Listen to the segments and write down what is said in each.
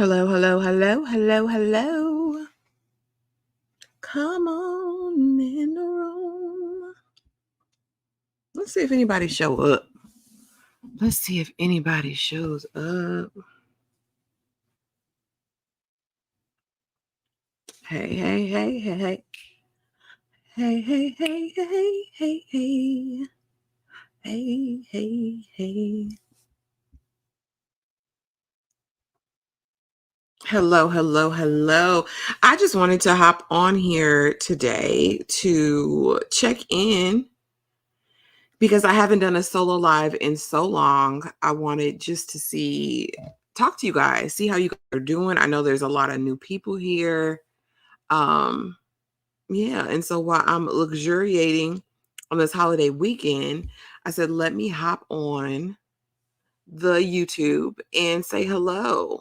Hello, hello, hello, hello, hello. Come on in the room. Let's see if anybody show up. Let's see if anybody shows up. Hey, hey, hey, hey, hey. Hey, hey, hey, hey, hey, hey. Hey, hey, hey. Hello, hello, hello. I just wanted to hop on here today to check in because I haven't done a solo live in so long. I wanted just to talk to you guys, see how you guys are doing. I know there's a lot of new people here. Um, yeah, and so while I'm luxuriating on this holiday weekend, I said, let me hop on the YouTube and say hello.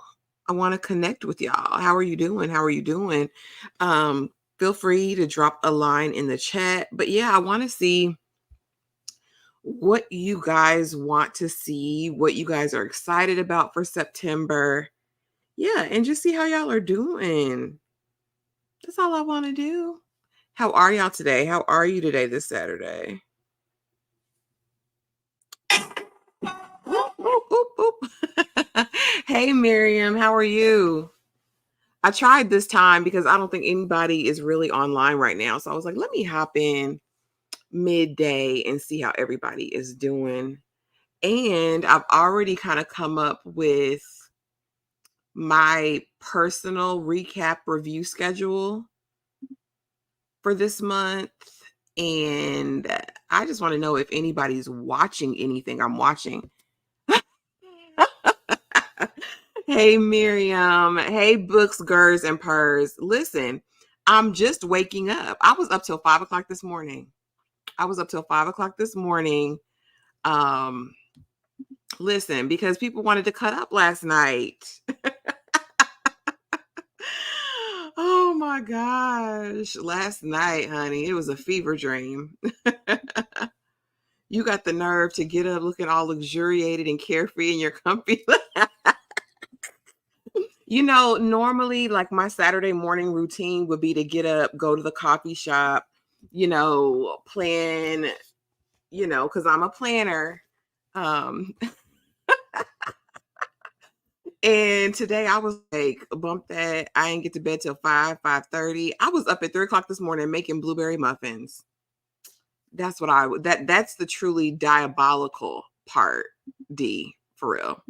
I want to connect with y'all. How are you doing? How are you doing? Um, Feel free to drop a line in the chat. But yeah, I want to see what you guys want to see, what you guys are excited about for September. Yeah, and just see how y'all are doing. That's all I want to do. How are y'all today? How are you today this Saturday? Oop, oop, oop, oop. Hey, Miriam, how are you? I tried this time because I don't think anybody is really online right now. So I was like, let me hop in midday and see how everybody is doing. And I've already kind of come up with my personal recap review schedule for this month. And I just want to know if anybody's watching anything I'm watching. Hey, Miriam. Hey, Books, Gers, and Purrs. Listen, I'm just waking up. I was up till 5 o'clock this morning. Um, Listen, because people wanted to cut up last night. Oh my gosh. Last night, honey, it was a fever dream. You got the nerve to get up looking all luxuriated and carefree in your comfy. Normally, like my Saturday morning routine would be to get up, go to the coffee shop, plan, because I'm a planner. Um, and today I was like, bump that. I didn't get to bed till 5:30. I was up at 3 o'clock this morning making blueberry muffins. That's what that's the truly diabolical part, D, for real.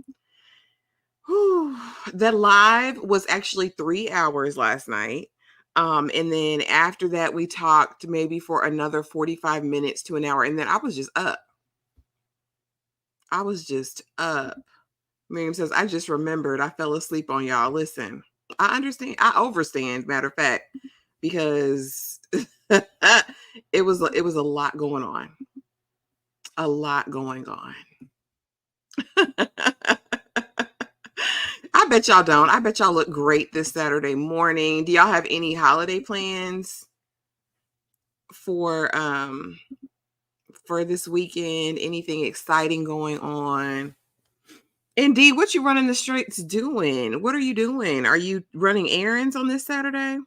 Whew. The live was actually 3 hours last night. And then after that, we talked maybe for another 45 minutes to an hour. And then I was just up. I was just up. Miriam says, I just remembered I fell asleep on y'all. Listen, I understand. I overstand, matter of fact, because it was a lot going on. A lot going on. I bet y'all don't. I bet y'all look great this Saturday morning. Do y'all have any holiday plans for this weekend? Anything exciting going on? Indeed, what you running the streets doing? What are you doing? Are you running errands on this Saturday?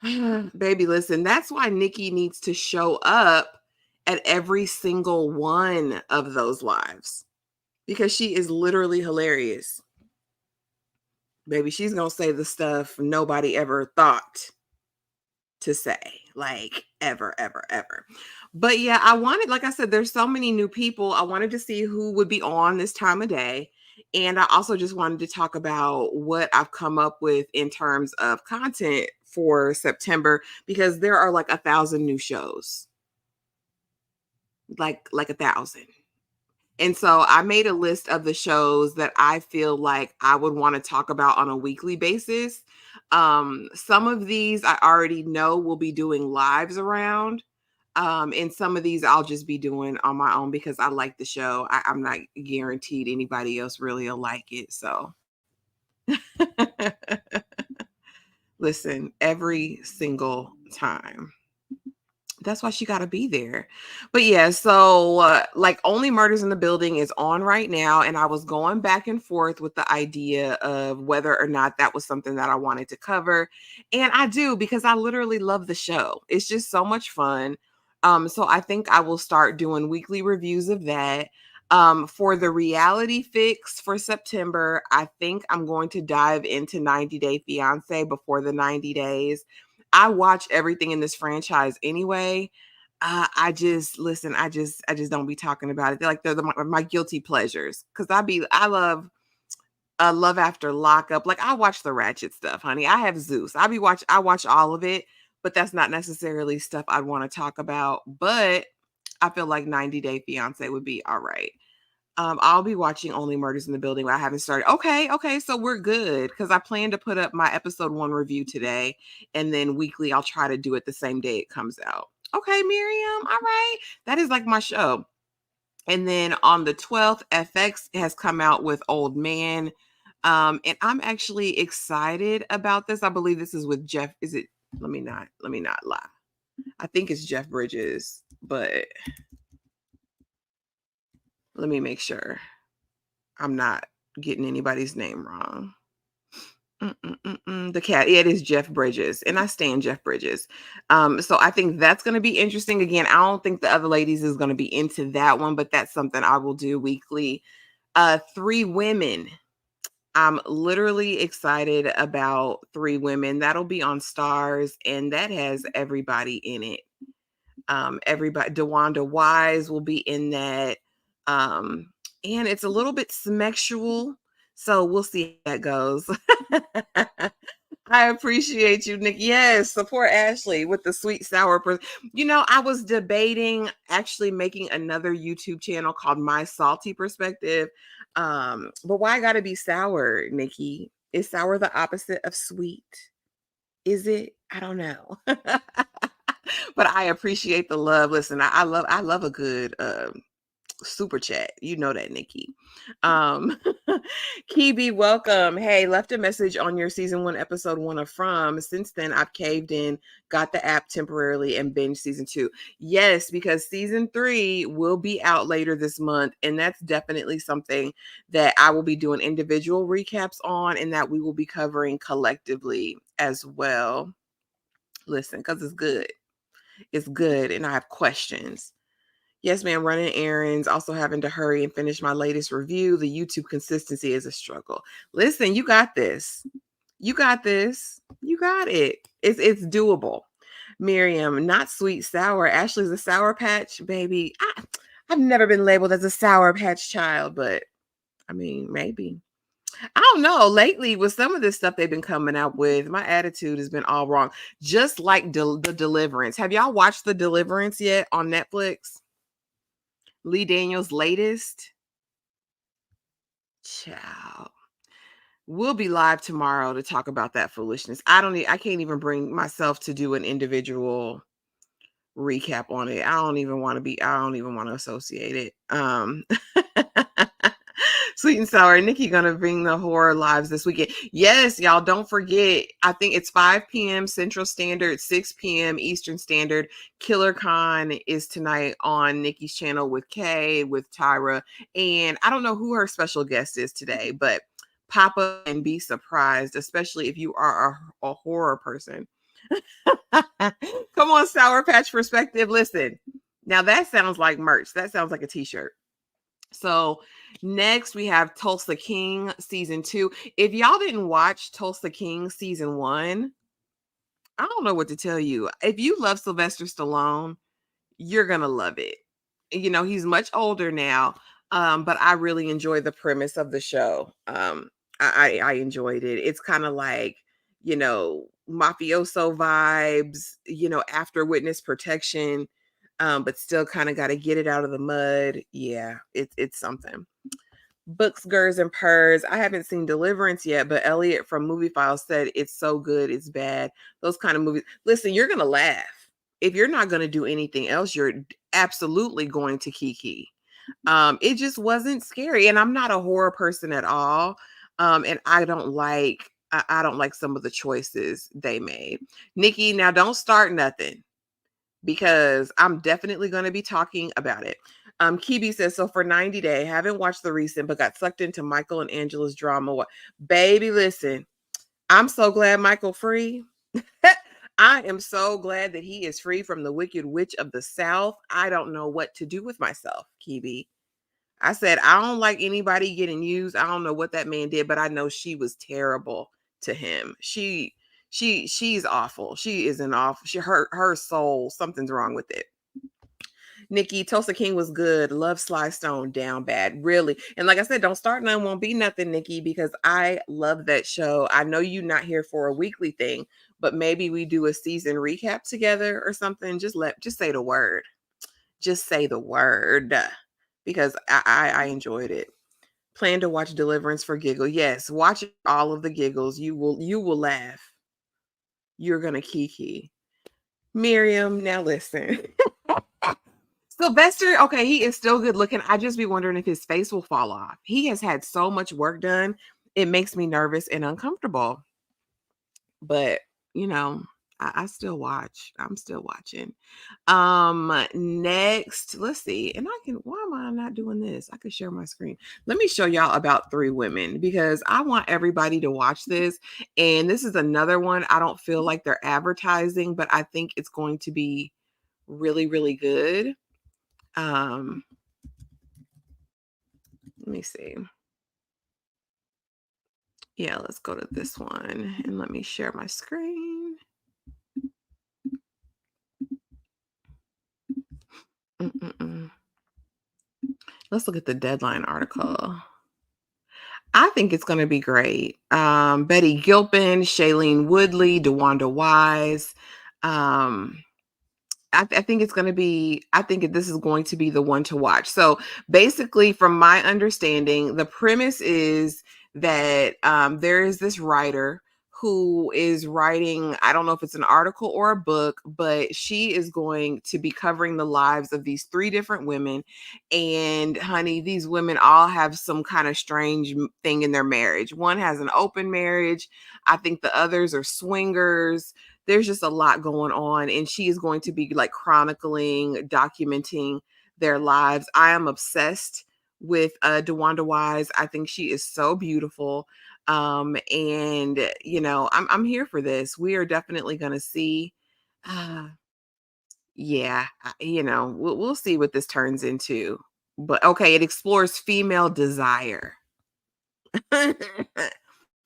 Baby, listen, that's why Nikki needs to show up at every single one of those lives because she is literally hilarious. Baby, she's going to say the stuff nobody ever thought to say, like ever, ever, ever. But yeah, like I said, there's so many new people. I wanted to see who would be on this time of day. And I also just wanted to talk about what I've come up with in terms of content for September, because there are like 1,000 new shows, like 1,000. And so I made a list of the shows that I feel like I would want to talk about on a weekly basis. Some of these I already know we'll be doing lives around. And some of these I'll just be doing on my own because I like the show. I'm not guaranteed anybody else really will like it. So listen, every single time. That's why she got to be there. But yeah, so like Only Murders in the Building is on right now. And I was going back and forth with the idea of whether or not that was something that I wanted to cover. And I do, because I literally love the show. It's just so much fun. So I think I will start doing weekly reviews of that. For the reality fix for September, I think I'm going to dive into 90 Day Fiance before the 90 days. I watch everything in this franchise anyway. I just listen. I just don't be talking about it. They're my guilty pleasures, because I love Love After Lockup. Like, I watch the ratchet stuff, honey. I have Zeus. I watch all of it, but that's not necessarily stuff I'd want to talk about. But I feel like 90 Day Fiance would be all right. I'll be watching Only Murders in the Building, but I haven't started. Okay, so we're good, because I plan to put up my episode 1 review today, and then weekly I'll try to do it the same day it comes out. Okay, Miriam. All right. That is like my show. And then on the 12th, FX has come out with Old Man. And I'm actually excited about this. I believe this is with Jeff. Is it? Let me not lie. I think it's Jeff Bridges, but let me make sure I'm not getting anybody's name wrong. The cat. Yeah, it is Jeff Bridges, and I stand Jeff Bridges. So I think that's going to be interesting. Again, I don't think the other ladies is going to be into that one, but that's something I will do weekly. Three Women. I'm literally excited about Three Women. That'll be on Stars, and that has everybody in it. Everybody, DeWanda Wise will be in that. And it's a little bit sexual, so we'll see how that goes. I appreciate you, Nick. Yes, support Ashley with the sweet sour. I was debating actually making another YouTube channel called My Salty Perspective. But why gotta be sour, Nikki? Is sour the opposite of sweet? Is it? I don't know. But I appreciate the love. Listen, I love a good super chat. You know that, Nikki. Um Kibi, welcome. Hey, left a message on your season 1, episode 1 of From. Since then, I've caved in, got the app temporarily, and binge season 2. Yes, because season 3 will be out later this month, and that's definitely something that I will be doing individual recaps on, and that we will be covering collectively as well. Listen, because it's good. It's good, and I have questions. Yes, ma'am. Running errands, also having to hurry and finish my latest review. The YouTube consistency is a struggle. Listen, you got this. You got this. You got it. It's doable. Miriam, not sweet, sour. Ashley's a Sour Patch baby. I've never been labeled as a Sour Patch child, but I mean, maybe. I don't know. Lately, with some of this stuff they've been coming out with, my attitude has been all wrong. Just like the Deliverance. Have y'all watched The Deliverance yet on Netflix? Lee Daniels' latest. Child. We'll be live tomorrow to talk about that foolishness. I can't even bring myself to do an individual recap on it. I don't even want to associate it. Sweet and Sour. Nikki gonna bring the horror lives this weekend. Yes, y'all, don't forget. I think it's 5 p.m. Central Standard, 6 p.m. Eastern Standard. Killer Con is tonight on Nikki's channel with Kay, with Tyra, and I don't know who her special guest is today, but pop up and be surprised, especially if you are a horror person. Come on, Sour Patch Perspective. Listen, now that sounds like merch. That sounds like a t-shirt. So next we have Tulsa King season 2. If y'all didn't watch Tulsa King season 1, I don't know what to tell you. If you love Sylvester Stallone, you're gonna love it. He's much older now, but I really enjoy the premise of the show. I enjoyed it. It's kind of like, mafioso vibes, after witness protection, but still kind of got to get it out of the mud. Yeah, it's something. Books, Gers, and Purrs. I haven't seen Deliverance yet, but Elliot from Movie Files said it's so good, it's bad. Those kind of movies. Listen, you're gonna laugh. If you're not gonna do anything else, you're absolutely going to kiki. It just wasn't scary, and I'm not a horror person at all. And I don't like some of the choices they made. Nikki, now don't start nothing. because I'm definitely going to be talking about it. Kibi says, so for 90 Day, haven't watched the recent, but got sucked into Michael and Angela's drama. Baby, listen, I'm so glad Michael free. I am so glad that he is free from the Wicked Witch of the South. I don't know what to do with myself, Kibi. I said, I don't like anybody getting used. I don't know what that man did, but I know she was terrible to him. She's awful. She is an awful. Her soul, something's wrong with it. Nikki, Tulsa King was good. Love Sly Stone down bad. Really. And like I said, don't start none, won't be nothing, Nikki, because I love that show. I know you're not here for a weekly thing, but maybe we do a season recap together or something. Just say the word. Just say the word. Because I enjoyed it. Plan to watch Deliverance for giggle. Yes, watch all of the giggles. You will laugh. You're gonna kiki. Miriam, now listen. Sylvester, okay, he is still good looking. I just be wondering if his face will fall off. He has had so much work done. It makes me nervous and uncomfortable. But, you know, I still watch. I'm still watching. Next, let's see. And I can, why am I not doing this? I could share my screen. Let me show y'all about Three Women because I want everybody to watch this. And this is another one. I don't feel like they're advertising, but I think it's going to be really, really good. Let me see. Yeah, let's go to this one and let me share my screen. Mm-mm-mm. Let's look at the Deadline article. I think it's going to be great. Betty Gilpin, Shailene Woodley, DeWanda Wise. I think it's going to be, I think this is going to be the one to watch. So basically, from my understanding, the premise is that there is this writer who is writing, I don't know if it's an article or a book, but she is going to be covering the lives of these three different women. And honey, these women all have some kind of strange thing in their marriage. One has an open marriage. I think the others are swingers. There's just a lot going on, and she is going to be like chronicling, documenting their lives. I am obsessed with DeWanda Wise. I think she is so beautiful. And you know, I'm here for this. We are definitely going to see. Uh, yeah, you know, we'll see what this turns into. But okay, it explores female desire.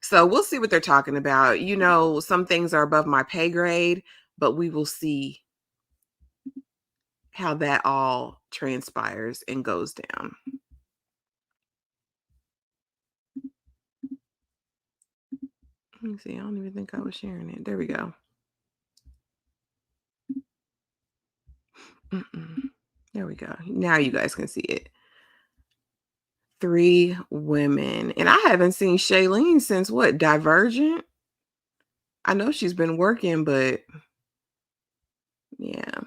So we'll see what they're talking about. You know, some things are above my pay grade, but we will see how that all transpires and goes down. Let me see. I don't even think I was sharing it. There we go. Mm-mm. There we go. Now you guys can see it. Three women. And I haven't seen Shailene since what? Divergent? I know she's been working, but yeah.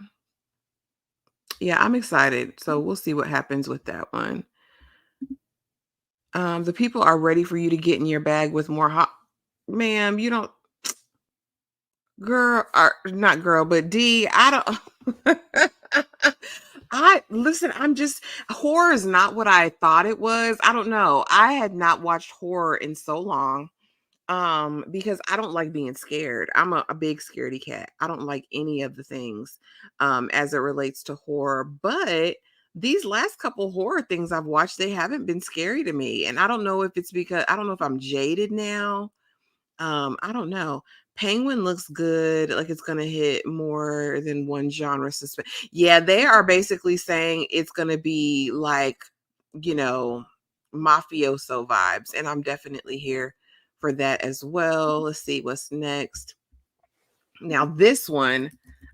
Yeah, I'm excited. So we'll see what happens with that one. The people are ready for you to get in your bag with more hot. Ma'am, you don't, girl, or not girl, but D, I don't. I listen, I'm just, horror is not what I thought it was. I don't know. I had not watched horror in so long. Because I don't like being scared. I'm a big scaredy cat. I don't like any of the things as it relates to horror. But these last couple horror things I've watched, they haven't been scary to me. And I don't know if it's because I don't know if I'm jaded now. I don't know. Penguin looks good, like it's gonna hit more than one genre suspense. Yeah, they are basically saying it's gonna be like, you know, mafioso vibes, and I'm definitely here for that as well. Let's see what's next. Now, this one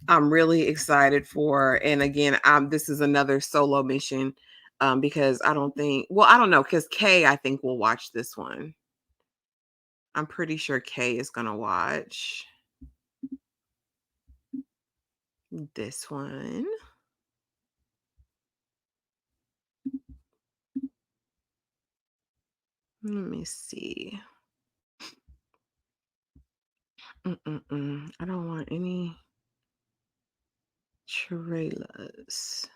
I'm really excited for, and again, this is another solo mission because I don't think, well, I don't know, because Kay I think will watch this one. I'm pretty sure Kay is gonna watch this one. Let me see. I don't want any trailers.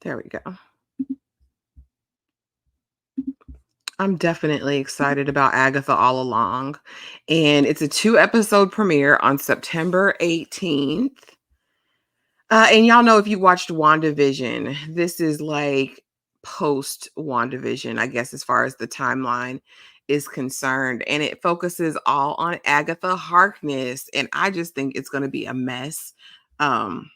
There we go. I'm definitely excited about Agatha All Along. And it's a 2-episode premiere on September 18th. And y'all know if you watched WandaVision, this is like post WandaVision, I guess, as far as the timeline is concerned. And it focuses all on Agatha Harkness. And I just think it's going to be a mess. Um,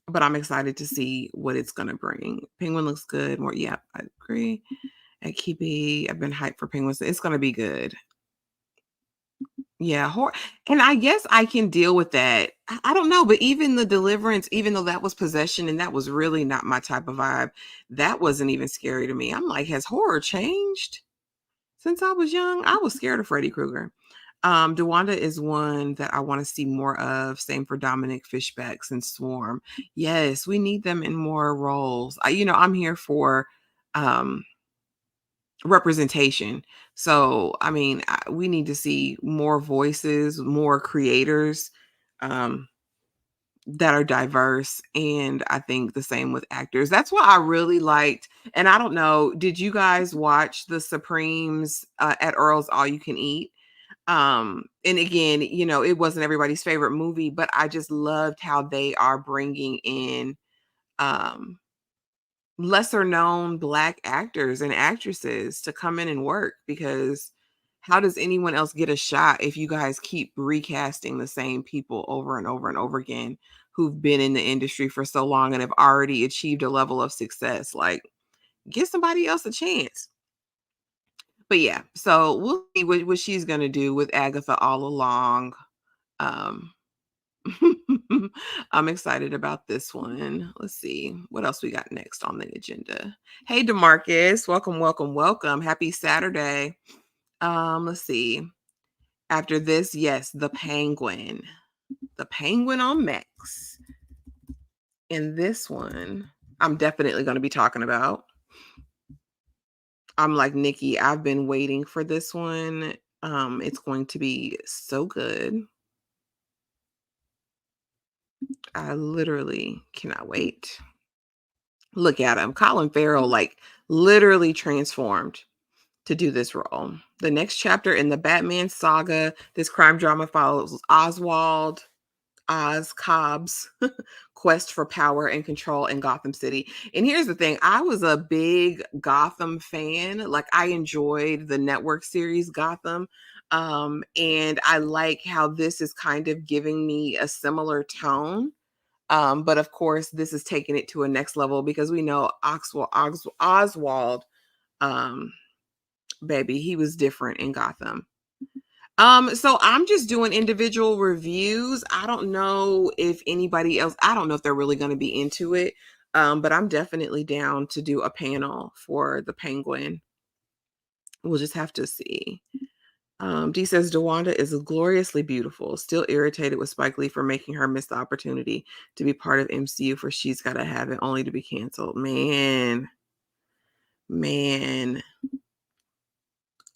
but I'm excited to see what it's going to bring. Penguin looks good. More, yeah, I agree. At Kibi, I've been hyped for Penguins. It's going to be good. Yeah, and I guess I can deal with that. I don't know, but even the Deliverance, even though that was possession and that was really not my type of vibe, that wasn't even scary to me. I'm like, has horror changed since I was young? I was scared of Freddy Krueger. DeWanda is one that I want to see more of. Same for Dominic Fishbacks and Swarm. Yes, we need them in more roles. I'm here for representation. So, I mean, we need to see more voices, more creators that are diverse. And I think the same with actors. That's why I really liked, and I don't know, did you guys watch The Supremes at Earl's All You Can Eat? And again, it wasn't everybody's favorite movie, but I just loved how they are bringing in um lesser known Black actors and actresses to come in and work, because how does anyone else get a shot if you guys keep recasting the same people over and over and over again who've been in the industry for so long and have already achieved a level of success? Like, give somebody else a chance. But yeah, so we'll see what she's going to do with Agatha All Along. Um, I'm excited about this one. Let's see what else we got next on the agenda. Hey, Demarcus, welcome, welcome, welcome. Happy Saturday. Let's see. After this, yes, the Penguin on Max. And this one, I'm definitely going to be talking about. I'm like Nikki. I've been waiting for this one. It's going to be so good. I literally cannot wait. Look at him. Colin Farrell, like, literally transformed to do this role. The next chapter in the Batman saga, this crime drama follows Oz Cobb's quest for power and control in Gotham City. And here's the thing, I was a big Gotham fan. Like, I enjoyed the network series Gotham. And I like how this is kind of giving me a similar tone. But of course, this is taking it to a next level because we know Oswald, um, baby, he was different in Gotham. So I'm just doing individual reviews. I don't know if anybody else, I don't know if they're really going to be into it. But I'm definitely down to do a panel for the Penguin. We'll just have to see. D says DeWanda is gloriously beautiful. Still irritated with Spike Lee for making her miss the opportunity to be part of MCU for She's Gotta Have It, only to be canceled. Man.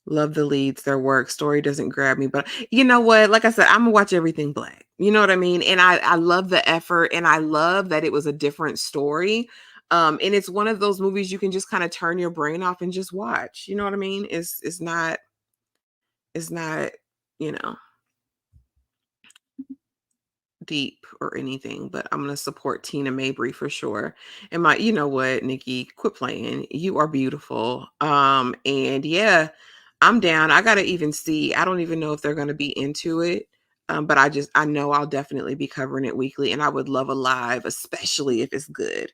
Love the leads, their work. Story doesn't grab me, but you know what? Like I said, I'm gonna watch everything Black. You know what I mean? And I love the effort, and I love that it was a different story. And it's one of those movies you can just kind of turn your brain off and just watch. You know what I mean? It's not, you know, deep or anything, but I'm gonna support Tina Mabry for sure. And you know what, Nikki, quit playing. You are beautiful. And yeah, I'm down. I gotta even see. I don't even know if they're gonna be into it. But I know I'll definitely be covering it weekly, and I would love a live, especially if it's good.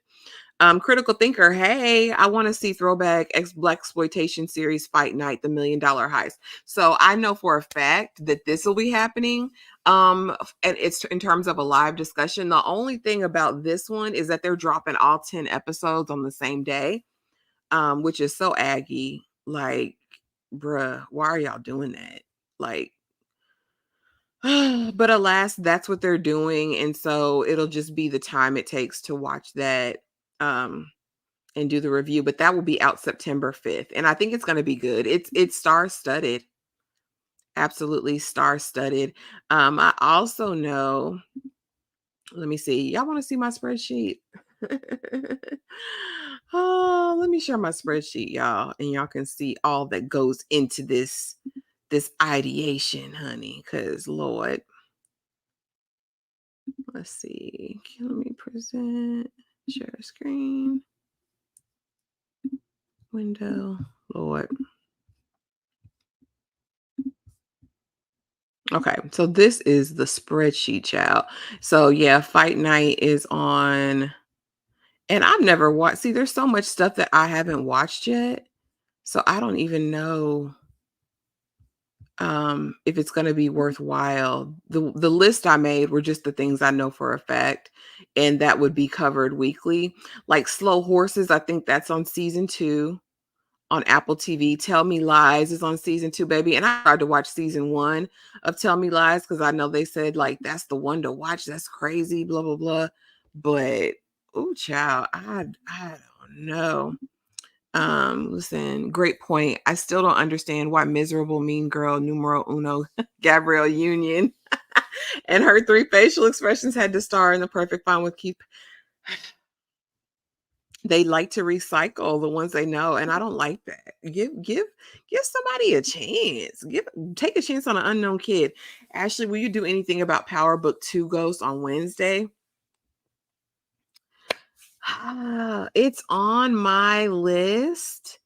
Critical Thinker, hey, I want to see throwback Black exploitation series Fight Night, the $1 Million Heist. So I know for a fact that this will be happening. And it's in terms of a live discussion. The only thing about this one is that they're dropping all 10 episodes on the same day, which is so aggy. Like, bruh, why are y'all doing that? Like, but alas, that's what they're doing. And so it'll just be the time it takes to watch that. And do the review, but that will be out September 5th. And I think it's going to be good. It's star-studded. Absolutely star-studded. I also know Let me see. Y'all want to see my spreadsheet? Oh, let me share my spreadsheet, y'all, and y'all can see all that goes into this ideation, honey. Cause Lord, let's see. Let me present, share screen, window. Lord. Okay, so this is the spreadsheet, child. So yeah, Fight Night is on, and I've never watched. See, there's so much stuff that I haven't watched yet, so I don't even know if it's going to be worthwhile. The list I made were just the things I know for a fact, and that would be covered weekly. Like Slow Horses, I think that's on season 2 on Apple TV. Tell Me Lies is on season 2, baby. And I tried to watch season 1 of Tell Me Lies because I know they said like that's the one to watch. That's crazy, blah blah blah. But oh, child, I don't know. Listen, great point. I still don't understand why miserable mean girl numero uno Gabrielle Union and her 3 facial expressions had to star in The Perfect Fine with Keith. They like to recycle the ones they know, and I don't like that. Give somebody a chance. Take a chance on an unknown kid. Ashley, will you do anything about Power Book 2 Ghost on Wednesday? It's on my list.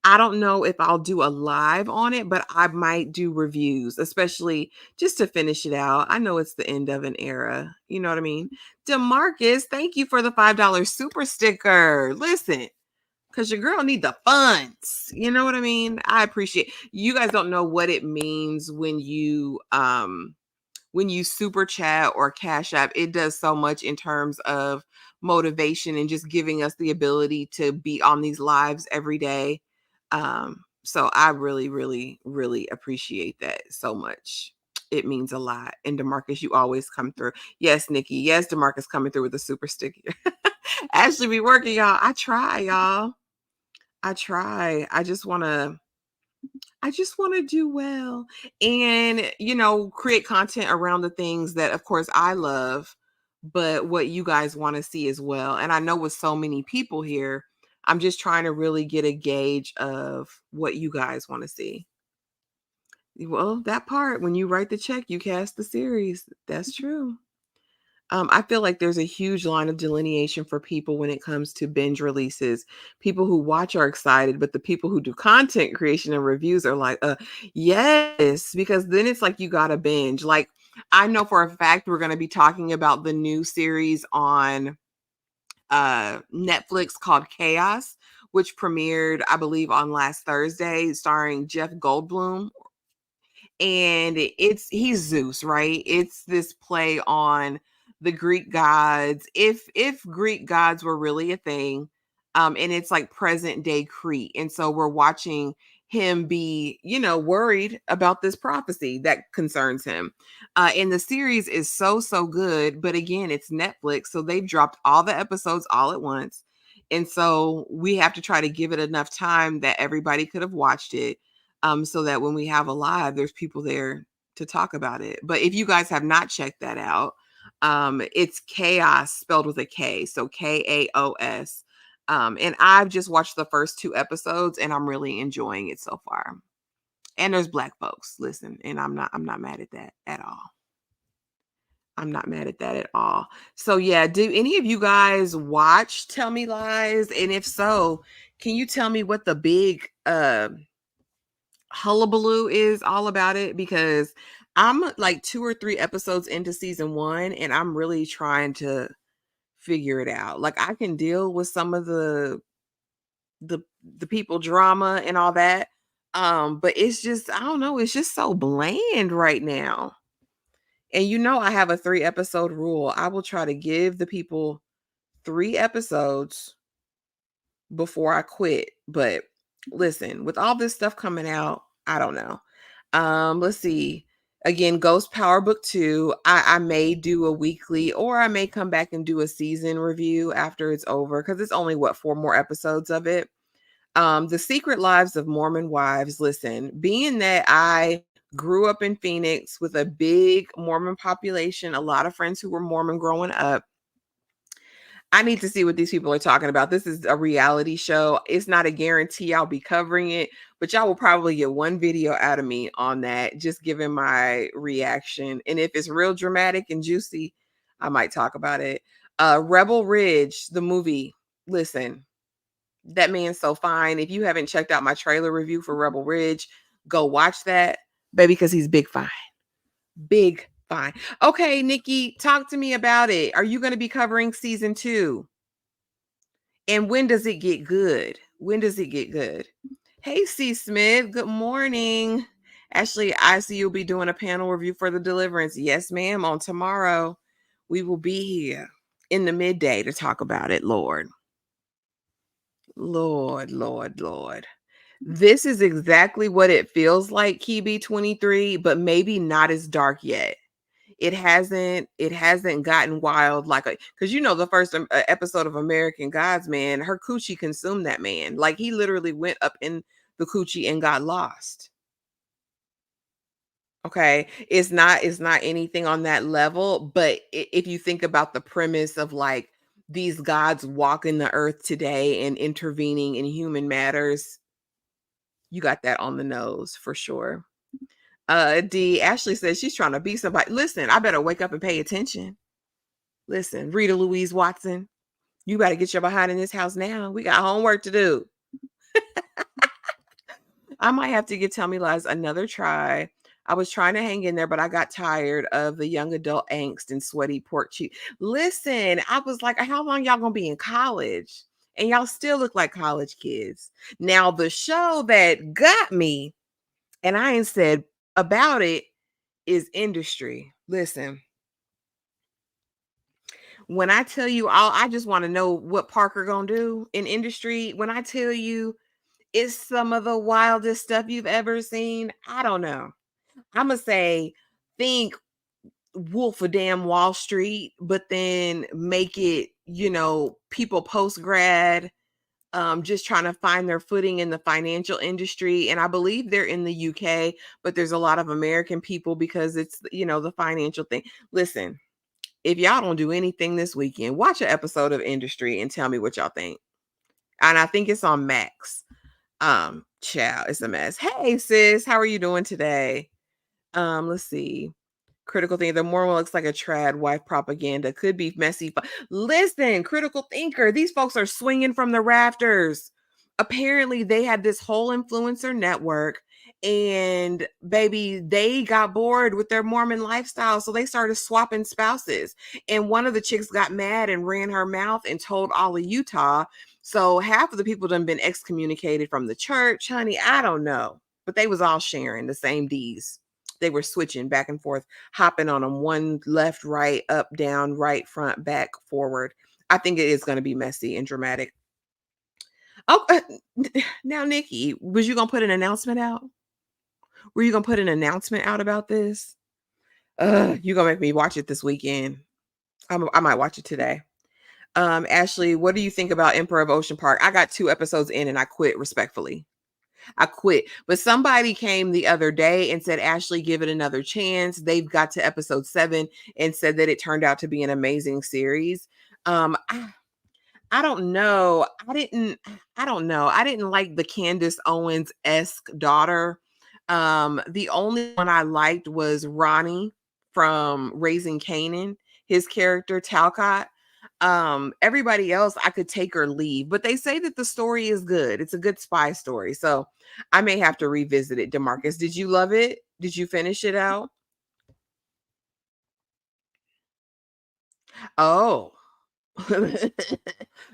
I don't know if I'll do a live on it, but I might do reviews, especially just to finish it out. I know it's the end of an era. You know what I mean? DeMarcus, thank you for the $5 super sticker. Listen, because your girl need the funds. You know what I mean? I appreciate you guys don't know what it means when you super chat or cash app. It does so much in terms of motivation and just giving us the ability to be on these lives every day. So I really, really, really appreciate that so much. It means a lot. And DeMarcus, you always come through. Yes, Nikki. Yes, DeMarcus coming through with a super sticker. Ashley be working, y'all. I try, y'all. I try. I just want to do well and, create content around the things that, of course, I love, but what you guys want to see as well. And I know with so many people here, I'm just trying to really get a gauge of what you guys want to see. Well, that part, when you write the check, you cast the series. That's true. I feel like there's a huge line of delineation for people when it comes to binge releases. People who watch are excited, but the people who do content creation and reviews are like, yes, because then it's like you got to binge. Like, I know for a fact we're going to be talking about the new series on Netflix called Chaos, which premiered, I believe, on last Thursday, starring Jeff Goldblum, and he's Zeus, right? It's this play on the Greek gods. If Greek gods were really a thing, and it's like present day Crete. And so we're watching him be, worried about this prophecy that concerns him. And the series is so good, but again, it's Netflix, so they've dropped all the episodes all at once. And so we have to try to give it enough time that everybody could have watched it, so that when we have a live, there's people there to talk about it. But if you guys have not checked that out, it's Chaos spelled with a K, so Kaos. And I've just watched the first 2 episodes, and I'm really enjoying it so far. And there's Black folks, listen, and I'm not mad at that at all. I'm not mad at that at all. So yeah, do any of you guys watch Tell Me Lies? And if so, can you tell me what the big hullabaloo is all about it? Because I'm like 2 or 3 episodes into season 1, and I'm really trying to figure it out. Like, I can deal with some of the the people drama and all that. But it's just, I don't know, it's just so bland right now. And I have a 3 episode rule. I will try to give the people 3 episodes before I quit. But listen, with all this stuff coming out, I don't know. Let's see. Again, Ghost Power Book 2. I may do a weekly, or I may come back and do a season review after it's over, because it's only 4 more episodes of it. The Secret Lives of Mormon Wives. Listen, being that I grew up in Phoenix with a big Mormon population, a lot of friends who were Mormon growing up. I need to see what these people are talking about. This is a reality show. It's not a guarantee I'll be covering it, but y'all will probably get one video out of me on that, just giving my reaction. And if it's real dramatic and juicy, I might talk about it. Rebel Ridge, the movie. Listen, that man's so fine. If you haven't checked out my trailer review for Rebel Ridge, go watch that, baby, because he's big fine. Big fine. Okay, Nikki, talk to me about it. Are you going to be covering season 2? And when does it get good? When does it get good? Hey, C. Smith, good morning. Ashley, I see you'll be doing a panel review for The Deliverance. Yes, ma'am. On tomorrow, we will be here in the midday to talk about it, Lord. Lord, Lord, Lord. This is exactly what it feels like, Kibi 23, but maybe not as dark yet. It hasn't gotten wild like a, because the first episode of American Gods, man, her coochie consumed that man. Like he literally went up in the coochie and got lost. Okay, it's not anything on that level, but if you think about the premise of like these gods walking the earth today and intervening in human matters, you got that on the nose for sure. D Ashley says she's trying to be somebody. Listen, I better wake up and pay attention. Listen, Rita Louise Watson, you better get your behind in this house now. We got homework to do. I might have to give Tell Me Lies another try. I was trying to hang in there, but I got tired of the young adult angst and sweaty pork cheek. Listen, I was like, how long y'all gonna be in college? And y'all still look like college kids. Now, the show that got me, and I ain't said about it, is Industry. Listen, when I tell you all, I just want to know what Parker gonna do in Industry. When I tell you it's some of the wildest stuff you've ever seen, I don't know. I'm gonna say think Wolf of Damn Wall Street, but then make it, people post grad, just trying to find their footing in the financial industry. And I believe they're in the UK, but there's a lot of American people because it's, the financial thing. Listen, if y'all don't do anything this weekend, watch an episode of Industry and tell me what y'all think. And I think it's on Max. Child, it's a mess. Hey sis, how are you doing today? Let's see. Critical thinker. The Mormon looks like a trad wife propaganda. Could be messy. Listen, critical thinker. These folks are swinging from the rafters. Apparently, they had this whole influencer network, and baby, they got bored with their Mormon lifestyle, so they started swapping spouses. And one of the chicks got mad and ran her mouth and told all of Utah. So half of the people done been excommunicated from the church, honey. I don't know, but they was all sharing the same D's. They were switching back and forth, hopping on them, one left, right, up, down, right, front, back, forward. I think it is going to be messy and dramatic. Oh, now, Nikki, was you going to put an announcement out? Were you going to put an announcement out about this? You going to make me watch it this weekend. I might watch it today. Ashley, what do you think about Emperor of Ocean Park? I got 2 episodes in and I quit respectfully. I quit. But somebody came the other day and said, Ashley, give it another chance. They've got to episode 7 and said that it turned out to be an amazing series. I don't know. I don't know. I didn't like the Candace Owens-esque daughter. The only one I liked was Ronnie from Raising Kanan, his character Talcott. Everybody else I could take or leave, but they say that the story is good. It's a good spy story. So I may have to revisit it. DeMarcus, did you love it? Did you finish it out? Oh.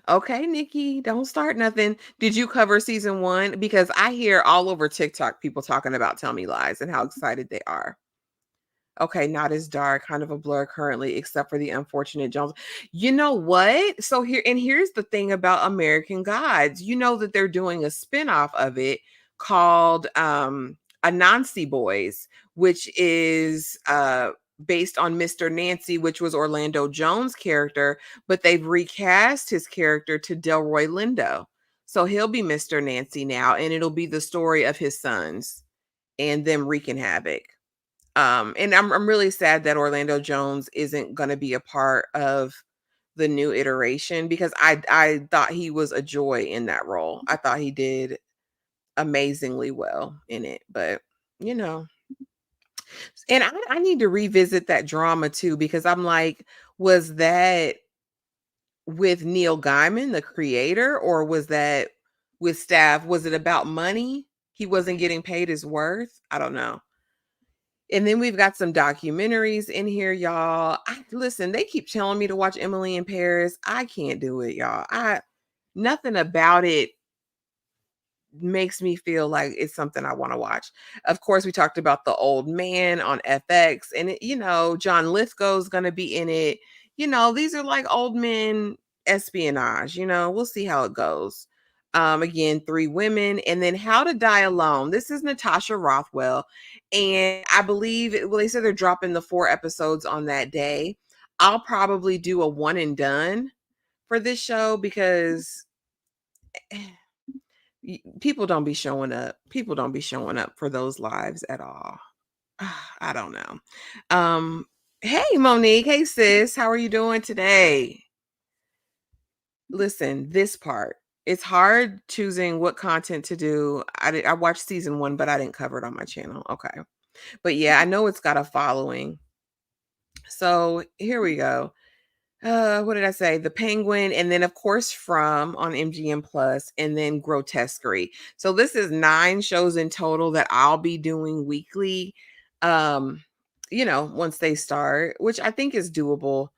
Okay, Nikki, don't start nothing. Did you cover season 1? Because I hear all over TikTok people talking about Tell Me Lies and how excited they are. Okay, not as dark, kind of a blur currently, except for the unfortunate Jones. You know what? So here's the thing about American Gods. You know that they're doing a spinoff of it called Anansi Boys, which is based on Mr. Nancy, which was Orlando Jones' character, but they've recast his character to Delroy Lindo. So he'll be Mr. Nancy now, and it'll be the story of his sons. and them wreaking havoc. And I'm really sad that Orlando Jones isn't going to be a part of the new iteration because I thought he was a joy in that role. I thought he did amazingly well in it, but you know, and I need to revisit that drama too because I'm like, was that with Neil Gaiman, the creator, or was that with staff? Was it about money? He wasn't getting paid his worth? I don't know. And then we've got some documentaries in here, y'all. Listen, they keep telling me to watch Emily in Paris. I can't do it, y'all. I nothing about it makes me feel like it's something I want to watch. Of course, we talked about The Old Man on FX, and John Lithgow's going to be in it. These are like old men espionage. We'll see how it goes. Again, Three Women, and then How to Die Alone. This is Natasha Rothwell, and I believe they said they're dropping the 4 episodes on that day. I'll probably do a one and done for this show because people don't be showing up. People don't be showing up for those lives at all. I don't know. Hey Monique, hey sis, how are you doing today? Listen, this part. It's hard choosing what content to do. I watched season 1, but I didn't cover it on my channel. Okay. But yeah, I know it's got a following. So here we go. What did I say? The Penguin, and then of course From on MGM Plus, and then Grotesquerie. So this is 9 shows in total that I'll be doing weekly. Once they start, which I think is doable.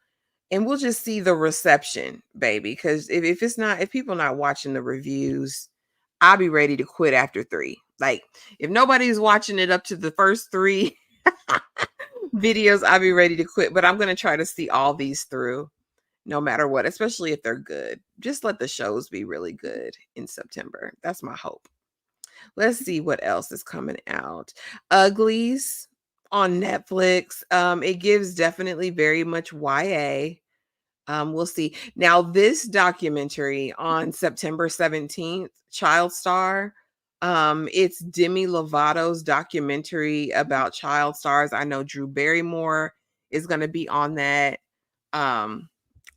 And we'll just see the reception, baby. Because if people not watching the reviews, I'll be ready to quit after 3. Like if nobody's watching it up to the first 3 videos, I'll be ready to quit. But I'm gonna try to see all these through no matter what, especially if they're good. Just let the shows be really good in September. That's my hope. Let's see what else is coming out. Uglies on Netflix. It gives definitely very much YA. We'll see. Now, this documentary on September 17th, Child Star. It's Demi Lovato's documentary about child stars. I know Drew Barrymore is going to be on that. I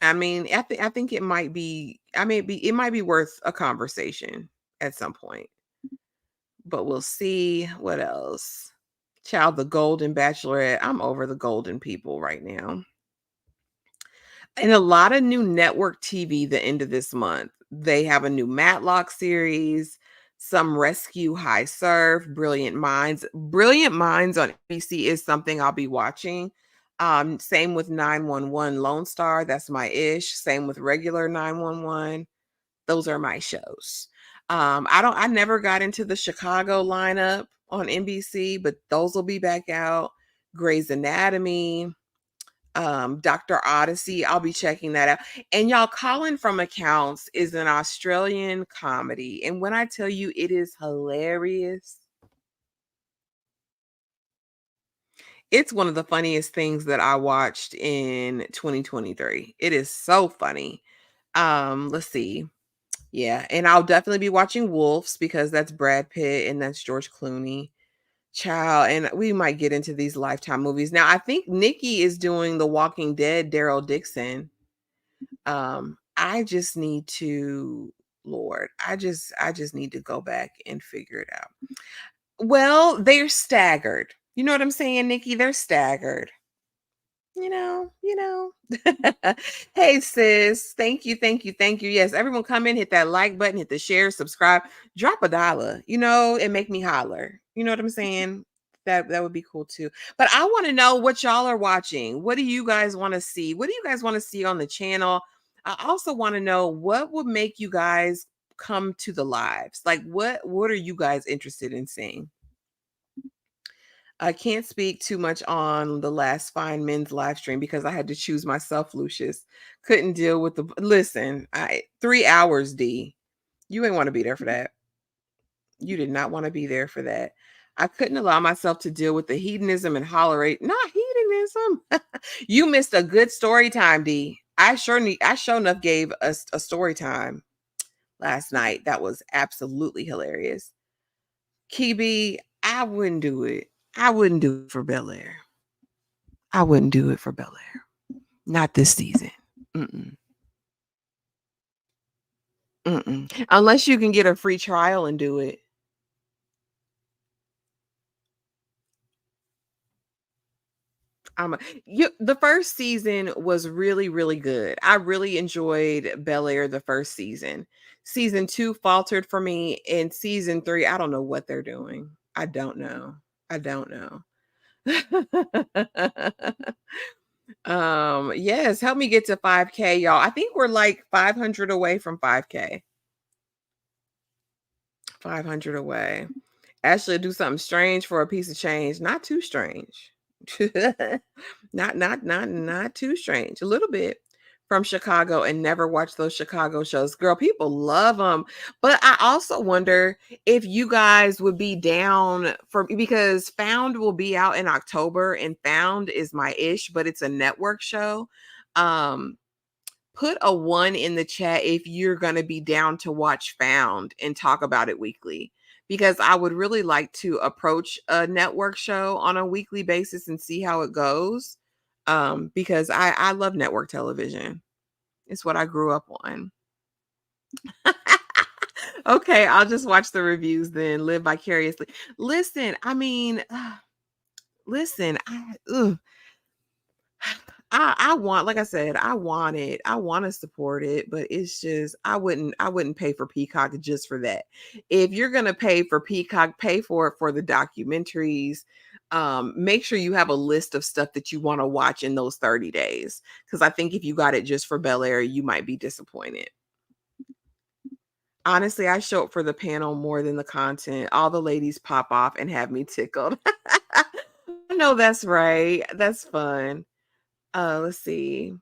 think it might be. It might be worth a conversation at some point. But we'll see what else. Child, The Golden Bachelorette. I'm over the Golden people right now. And a lot of new network TV the end of this month. They have a new Matlock series, some Rescue High Surf, Brilliant Minds. Brilliant Minds on NBC is something I'll be watching. Same with 911 Lone Star. That's my ish. Same with regular 911. Those are my shows. I never got into the Chicago lineup on NBC, but those will be back out. Grey's Anatomy, Dr. Odyssey, I'll be checking that out. And y'all, Calling from Accounts is an Australian comedy. And when I tell you it is hilarious, it's one of the funniest things that I watched in 2023. It is so funny. Let's see. Yeah, and I'll definitely be watching Wolves because that's Brad Pitt and that's George Clooney. Child, and we might get into these Lifetime movies. Now, I think Nikki is doing The Walking Dead, Daryl Dixon. I just need to, Lord, I just need to go back and figure it out. Well, they're staggered. You know what I'm saying, Nikki? They're staggered. You know. Hey, sis. Thank you, thank you, thank you. Yes, everyone come in, hit that like button, hit the share, subscribe, drop $1, and make me holler. You know what I'm saying? That would be cool too. But I want to know what y'all are watching. What do you guys want to see? What do you guys want to see on the channel? I also want to know what would make you guys come to the lives. Like what are you guys interested in seeing? I can't speak too much on the last Fine Men's live stream because I had to choose myself, Lucius. Couldn't deal with the listen. 3 hours, D. You ain't want to be there for that. You did not want to be there for that. I couldn't allow myself to deal with the hedonism and hollerate. Not hedonism. You missed a good story time, D. I sure enough gave us a story time last night. That was absolutely hilarious. Kibi, I wouldn't do it. I wouldn't do it for Bel-Air. I wouldn't do it for Bel-Air. Not this season. Mm-mm. Mm-mm. Unless you can get a free trial and do it. I'm a, the first season was really, really good. I really enjoyed Bel-Air the first season. Season 2 faltered for me. In season 3, I don't know what they're doing. I don't know. I don't know. Yes, help me get to 5K, y'all. I think we're like 500 away from 5K. 500 away. Ashley do something strange for a piece of change. Not too strange. Not too strange. A little bit. From Chicago and never watch those Chicago shows. Girl, people love them. But I also wonder if you guys would be down for, because Found will be out in October, and Found is my ish, but it's a network show. Um Put a 1 in the chat if you're going to be down to watch Found and talk about it weekly, because I would really like to approach a network show on a weekly basis and see how it goes. Because I love network television. It's what I grew up on. Okay, I'll just watch the reviews then, live vicariously. Listen, I mean, listen, I want, like I said, I want it. I want to support it, but it's just I wouldn't pay for Peacock just for that. If you're gonna pay for Peacock, pay for it for the documentaries. Make sure you have a list of stuff that you want to watch in those 30 days. Because I think if you got it just for Bel-Air, you might be disappointed. Honestly, I show up for the panel more than the content. All the ladies pop off and have me tickled. I know that's right. That's fun. Let's see.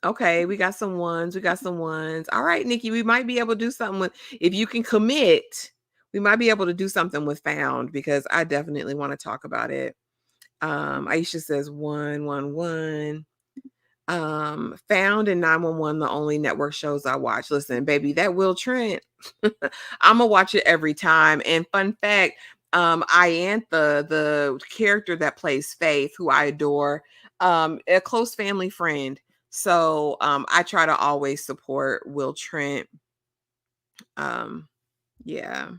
Okay, we got some ones. We got some ones. All right, Nikki, we might be able to do something with, if you can commit, we might be able to do something with Found, because I definitely want to talk about it. Aisha says 111. Found and 911, the only network shows I watch. Listen, baby, that Will Trent, I'm gonna watch it every time. And fun fact, Iantha, the character that plays Faith, who I adore, a close family friend. So I try to always support Will Trent. Um, yeah.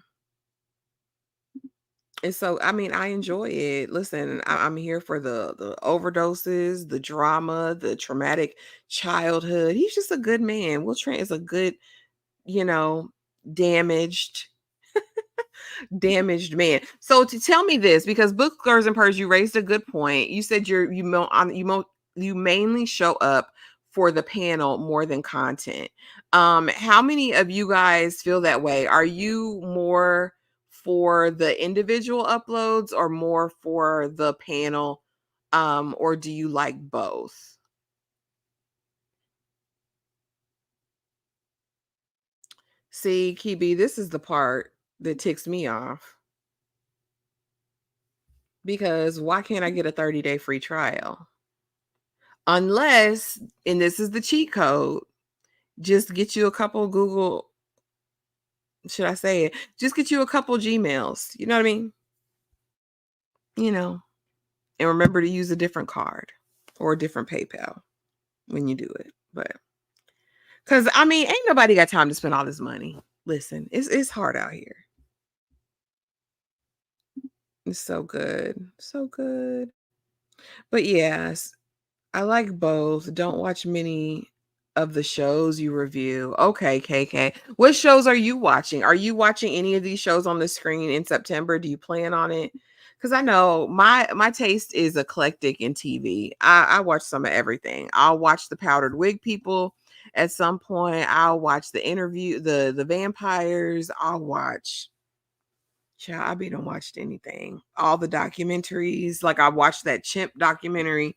And so, I mean, I enjoy it. Listen, I'm here for the overdoses, the drama, the traumatic childhood. He's just a good man. Will Trent is a good, you know, damaged damaged man. So to tell me this, because Book Girls and Purrs, you raised a good point. You said you mainly show up for the panel more than content. How many of you guys feel that way? Are you more for the individual uploads or more for the panel? Or do you like both? See, Kibi, this is the part that ticks me off, because why can't I get a 30-day free trial? Unless, and this is the cheat code, just get you a couple Google, should I say it? Just get you a couple Gmails. You know what I mean? You know, and remember to use a different card or a different PayPal when you do it. But because I mean, ain't nobody got time to spend all this money. Listen, it's hard out here. It's so good. So good. But yes, I like both. Don't watch many of the shows you review. Okay, KK. What shows are you watching? Are you watching any of these shows on the screen in September? Do you plan on it? Because I know my taste is eclectic in TV. I watch some of everything. I'll watch the Powdered Wig People at some point. I'll watch the interview, the vampires. I'll watch. Child, I be done watched anything. All the documentaries. Like I watched that chimp documentary.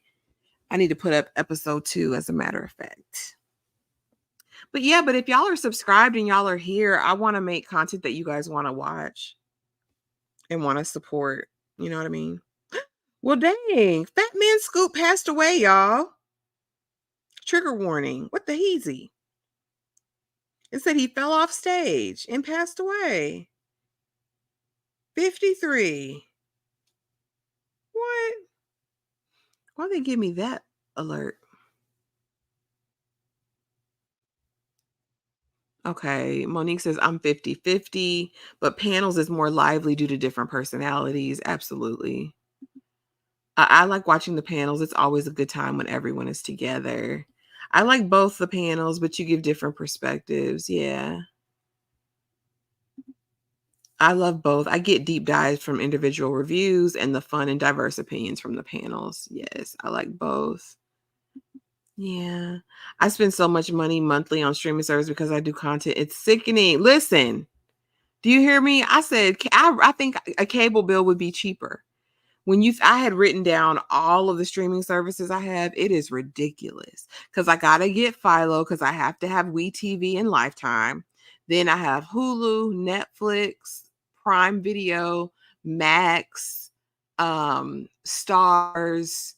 I need to put up episode 2, as a matter of fact. But yeah, but if y'all are subscribed and y'all are here, I want to make content that you guys want to watch and want to support. You know what I mean? Well, dang, Fat Man Scoop passed away, y'all. Trigger warning. What the heezy? It said he fell off stage and passed away. 53. Why they give me that alert? Okay, Monique says I'm 50-50, but panels is more lively due to different personalities. Absolutely. I like watching the panels. It's always a good time when everyone is together. I like both the panels, but you give different perspectives. Yeah. I love both. I get deep dives from individual reviews and the fun and diverse opinions from the panels. Yes, I like both. Yeah. I spend so much money monthly on streaming service because I do content. It's sickening. Listen, do you hear me? I said I think a cable bill would be cheaper. When I had written down all of the streaming services I have, it is ridiculous because I gotta get Philo because I have to have WeTV and Lifetime. Then I have Hulu, Netflix, Prime Video, Max, Stars.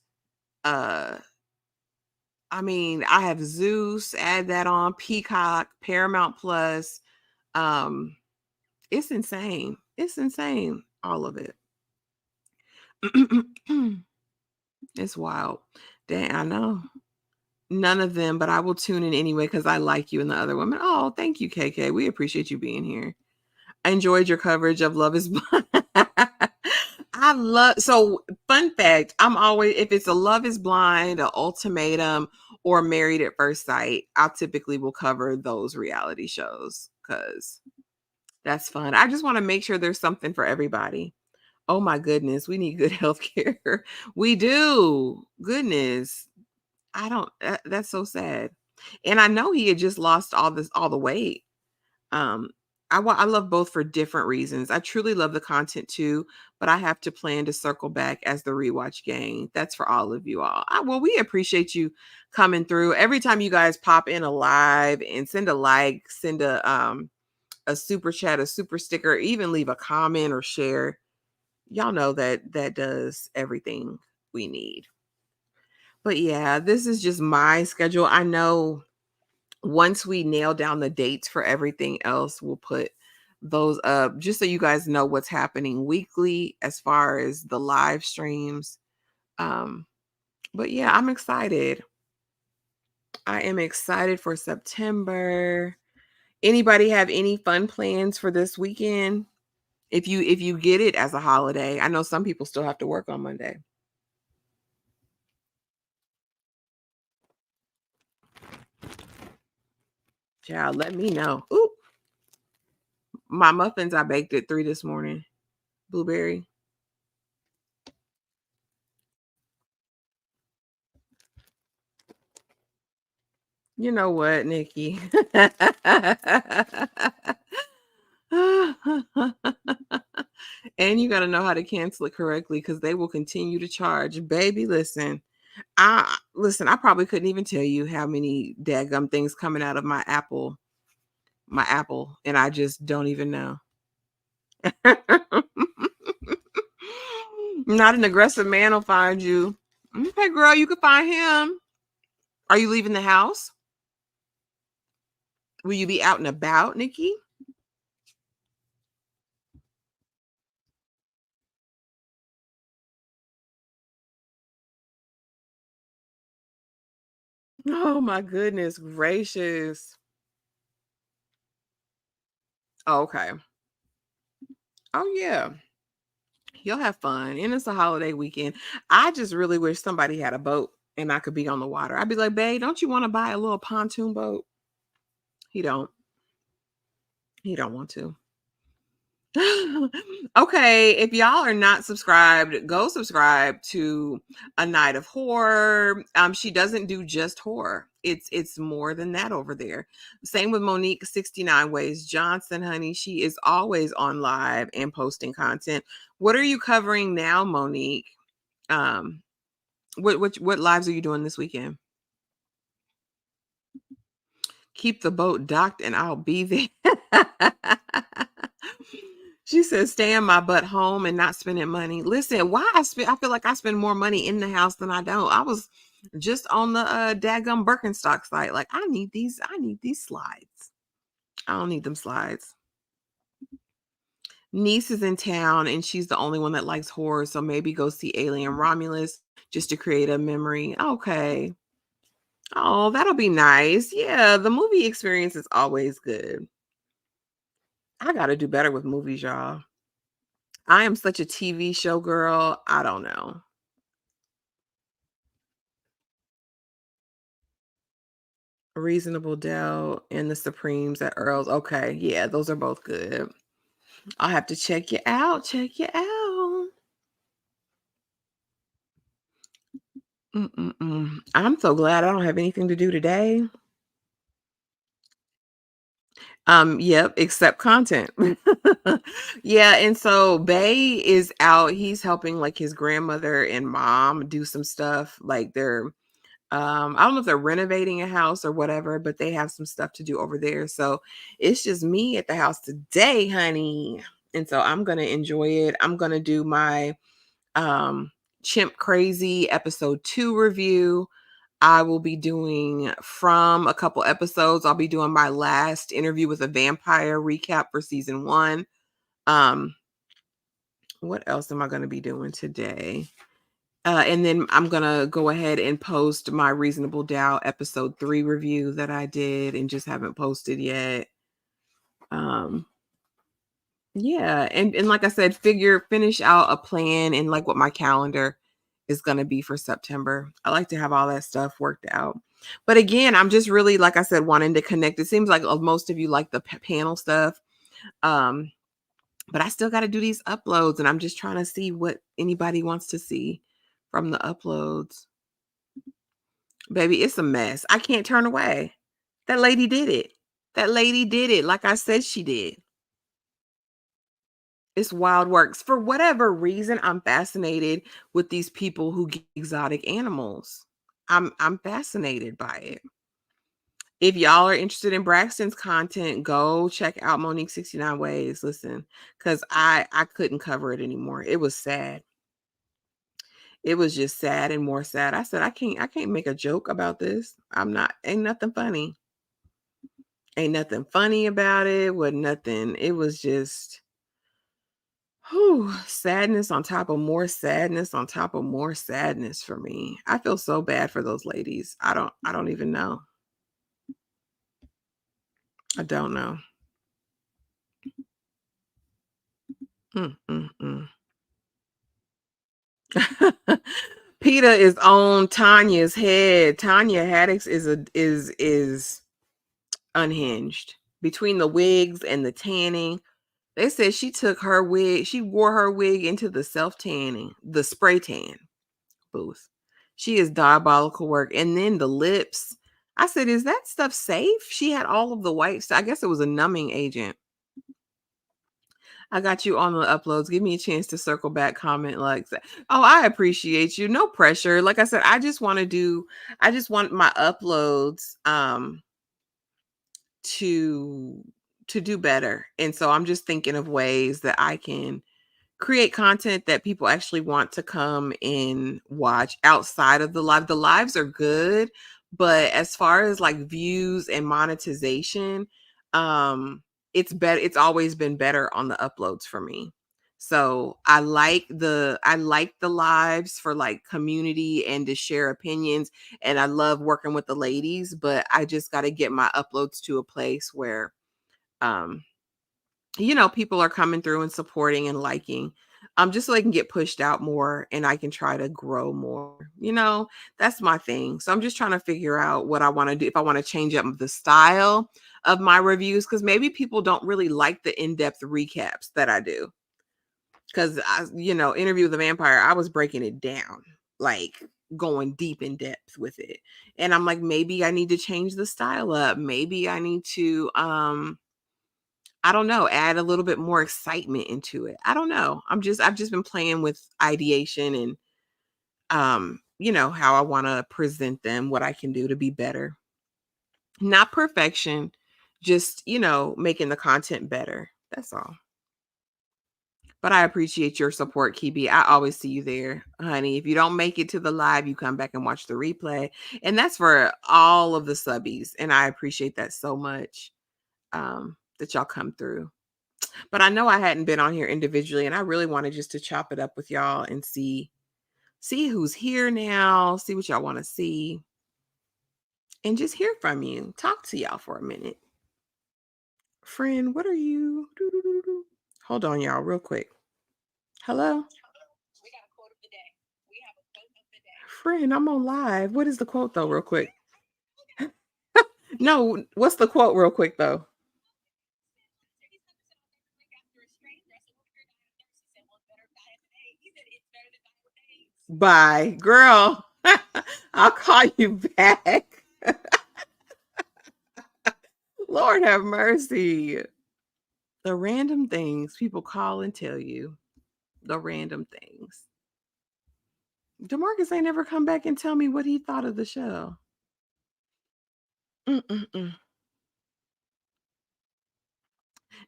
Uh, I mean, I have Zeus. Add that on Peacock, Paramount Plus. Um, it's insane. It's insane. All of it. It's wild. Dang, I know. None of them, but I will tune in anyway because I like you and the other women. Oh, thank you, KK. We appreciate you being here. I enjoyed your coverage of Love is Blind. I love so fun fact, I'm always if it's a Love is Blind, a Ultimatum, or Married at First Sight, I typically will cover those reality shows because that's fun. I just want to make sure there's something for everybody. Oh my goodness, we need good health care. We do. Goodness. I don't that's so sad. And I know he had just lost all the weight. Um I love both for different reasons. I truly love the content too, but I have to plan to circle back as the rewatch gang. That's for all of you all. Well, we appreciate you coming through. Every time you guys pop in a live and send a like, send a super chat, a super sticker, even leave a comment or share. Y'all know that does everything we need. But yeah, this is just my schedule. I know once we nail down the dates for everything else, we'll put those up just so you guys know what's happening weekly as far as the live streams. Um, but yeah, I'm excited. I am excited for September. Anybody have any fun plans for this weekend? If you get it as a holiday, I know some people still have to work on Monday. Child, let me know. Ooh, my muffins I baked at 3 this morning. Blueberry. You know what, Nikki? And you got to know how to cancel it correctly because they will continue to charge. Baby, listen. I probably couldn't even tell you how many daggum things coming out of my Apple, and I just don't even know. Not an aggressive man will find you. Okay, girl, you could find him. Are you leaving the house? Will you be out and about, Nikki? Oh my goodness gracious. Okay. Oh yeah. You'll have fun. And it's a holiday weekend. I just really wish somebody had a boat and I could be on the water. I'd be like, babe, don't you want to buy a little pontoon boat? He don't. He don't want to. Okay, if y'all are not subscribed, go subscribe to A Night of Horror. She doesn't do just horror. It's more than that over there. Same with Monique 69 Ways Johnson, honey. She is always on live and posting content. What are you covering now, Monique? Um, what lives are you doing this weekend? Keep the boat docked and I'll be there. She says, stay in my butt home and not spending money. Listen, why I feel like I spend more money in the house than I don't. I was just on the daggum Birkenstock site. Like, I need these slides. I don't need them slides. niece is in town and she's the only one that likes horror, so maybe go see Alien Romulus just to create a memory. Okay. Oh, that'll be nice. Yeah, the movie experience is always good. I got to do better with movies, y'all. I am such a TV show girl. I don't know. Reasonable Doubt and The Supremes at Earl's. Okay, yeah, those are both good. I'll have to check you out. Check you out. Mm-mm-mm. I'm so glad I don't have anything to do today. Yep, except content. Yeah, and so Bay is out. He's helping like his grandmother and mom do some stuff. Like they're I don't know if they're renovating a house or whatever, but they have some stuff to do over there. So it's just me at the house today, honey. And so I'm gonna enjoy it. I'm gonna do my Chimp Crazy episode 2 review. I will be doing from a couple episodes. I'll be doing my last interview with a vampire recap for season 1. Um, what else am I going to be doing today? And then I'm going to go ahead and post my Reasonable Doubt episode 3 review that I did and just haven't posted yet. Um, yeah, and like I said, finish out a plan and like what my calendar is going to be for September. I like to have all that stuff worked out. But again, I'm just really, like I said, wanting to connect. It seems like most of you like the panel stuff. Um, but I still got to do these uploads and I'm just trying to see what anybody wants to see from the uploads. Baby, it's a mess. I can't turn away. That lady did it. That lady did it like I said she did. It's wild works. For whatever reason, I'm fascinated with these people who get exotic animals. I'm fascinated by it. If y'all are interested in Braxton's content, go check out Monique 69 Ways. Listen, because I couldn't cover it anymore. It was sad. It was just sad and more sad. I said, I can't make a joke about this. Ain't nothing funny. Ain't nothing funny about it. Was nothing. It was just whew, sadness on top of more sadness on top of more sadness for me. I feel so bad for those ladies. I don't even know. I don't know. Mm, mm, mm. PETA is on Tanya's head. Tanya Haddix is unhinged. Between the wigs and the tanning, they said she took her wig, she wore her wig into the self-tanning, the spray tan booth. She is diabolical work. And then the lips. I said, is that stuff safe? She had all of the white stuff. I guess it was a numbing agent. I got you on the uploads. Give me a chance to circle back, comment, like that. Oh, I appreciate you. No pressure. Like I said, I just want my uploads to do better. And so I'm just thinking of ways that I can create content that people actually want to come and watch outside of the live. The lives are good, but as far as like views and monetization, it's better. It's always been better on the uploads for me. So I like the lives for like community and to share opinions. And I love working with the ladies, but I just got to get my uploads to a place where um people are coming through and supporting and liking, just so they can get pushed out more and I can try to grow more. That's my thing. So I'm just trying to figure out what I want to do, if I want to change up the style of my reviews, because maybe people don't really like the in-depth recaps that I do. Because Interview with the Vampire, I was breaking it down, like going deep in depth with it. And I'm like, maybe I need to change the style up. Maybe I need to I don't know, add a little bit more excitement into it. I don't know. I've just been playing with ideation and how I want to present them, what I can do to be better. Not perfection, just, making the content better. That's all. But I appreciate your support, Kibi. I always see you there, honey. If you don't make it to the live, you come back and watch the replay. And that's for all of the subbies. And I appreciate that so much, that y'all come through. But I know I hadn't been on here individually, and I really wanted just to chop it up with y'all and see who's here now, see what y'all want to see, and just hear from you. Talk to y'all for a minute. Friend, what are you? Doo-doo-doo-doo. Hold on, y'all, real quick. Hello? Friend, I'm on live. What is the quote though, real quick? No, what's the quote real quick though? Bye, girl. I'll call you back. Lord have mercy. The random things people call and tell you. The random things. DeMarcus ain't never come back and tell me what he thought of the show. Mm-mm-mm.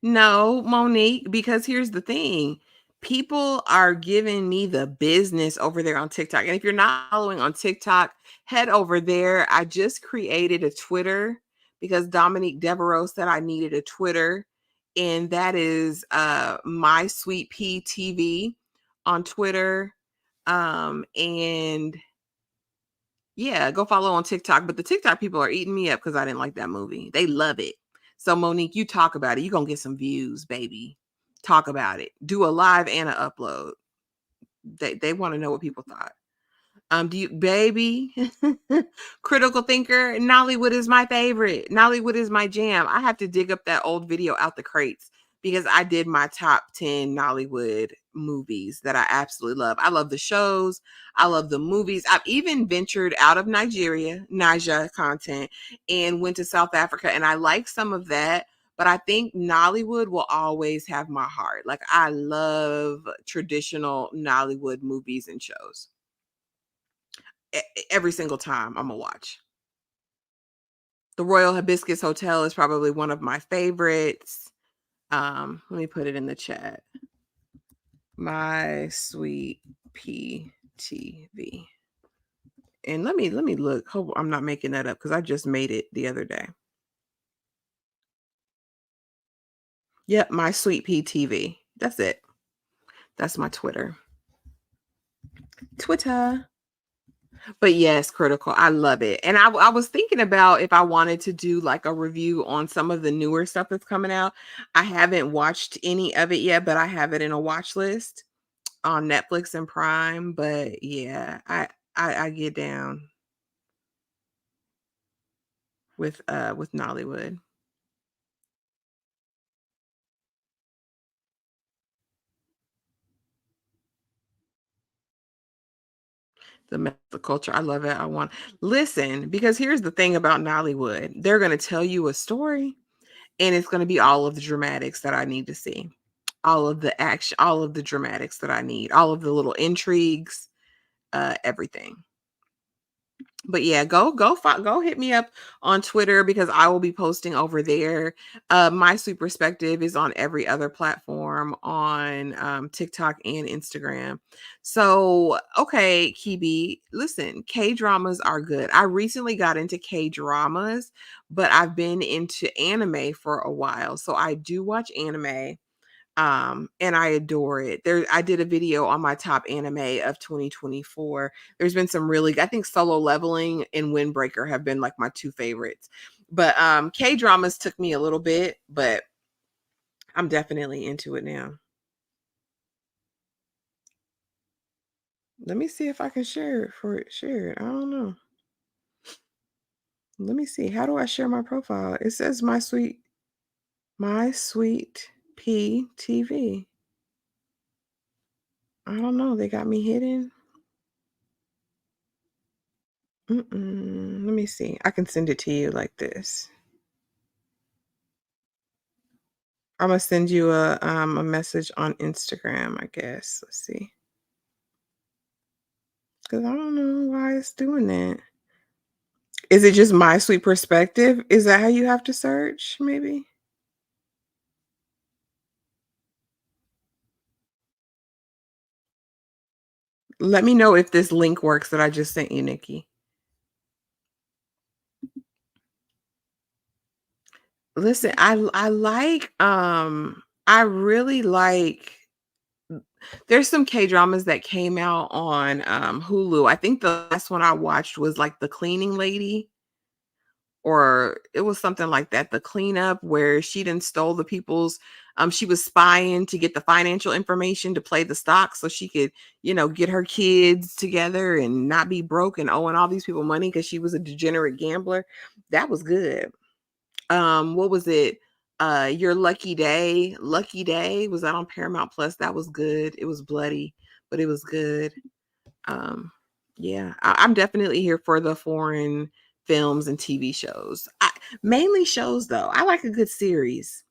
No, Monique, because here's the thing. People are giving me the business over there on TikTok. And if you're not following on TikTok, head over there. I just created a Twitter because Dominique Devereaux said I needed a Twitter. And that is My Sweet Pea TV on Twitter. And yeah, go follow on TikTok. But the TikTok people are eating me up because I didn't like that movie. They love it. So Monique, you talk about it. You're gonna get some views, baby. Talk about it. Do a live and an upload. They want to know what people thought. Do you, baby? Critical thinker. Nollywood is my favorite. Nollywood is my jam. I have to dig up that old video out the crates because I did my top 10 Nollywood movies that I absolutely love. I love the shows. I love the movies. I've even ventured out of Niger content, and went to South Africa, and I like some of that. But I think Nollywood will always have my heart. Like, I love traditional Nollywood movies and shows. Every single time I'm gonna watch. The Royal Hibiscus Hotel is probably one of my favorites. Let me put it in the chat. My Sweet Pea TV. And let me look. Hope I'm not making that up because I just made it the other day. Yep, My Sweet Pea TV. That's it. That's my Twitter. But yes, Critical. I love it. And I was thinking about if I wanted to do like a review on some of the newer stuff that's coming out. I haven't watched any of it yet, but I have it in a watch list on Netflix and Prime. But yeah, I get down with Nollywood. The culture. I love it. I want listen, because here's the thing about Nollywood. They're gonna tell you a story, and it's gonna be all of the dramatics that I need to see. All of the action, all of the dramatics that I need, all of the little intrigues, everything. But yeah, go hit me up on Twitter because I will be posting over there. My Sweet Perspective is on every other platform on TikTok and Instagram. So okay, Kibi, listen, K dramas are good. I recently got into K dramas, but I've been into anime for a while, so I do watch anime. And I adore it. There, I did a video on my top anime of 2024. There's been some really, I think Solo Leveling and Windbreaker have been like my two favorites. But K dramas took me a little bit, but I'm definitely into it now. Let me see if I can share it. I don't know. Let me see. How do I share my profile? It says my sweet P TV. I don't know. They got me hidden. Let me see. I can send it to you like this. I'm gonna send you a message on Instagram, I guess. Let's see. Because I don't know why it's doing that. Is it just My Sweet Perspective? Is that how you have to search? Maybe. Let me know if this link works that I just sent you, Nikki. Listen, I like I really like there's some K-dramas that came out on, Hulu. I think the last one I watched was, like, The Cleaning Lady, or it was something like that, The Cleanup, where she done stole the people's she was spying to get the financial information to play the stock so she could, get her kids together and not be broke and owing all these people money because she was a degenerate gambler. That was good. What was it? Your Lucky Day. Lucky Day, was that on Paramount Plus? That was good. It was bloody, but it was good. Um, yeah, I'm definitely here for the foreign films and TV shows. Mainly shows though. I like a good series.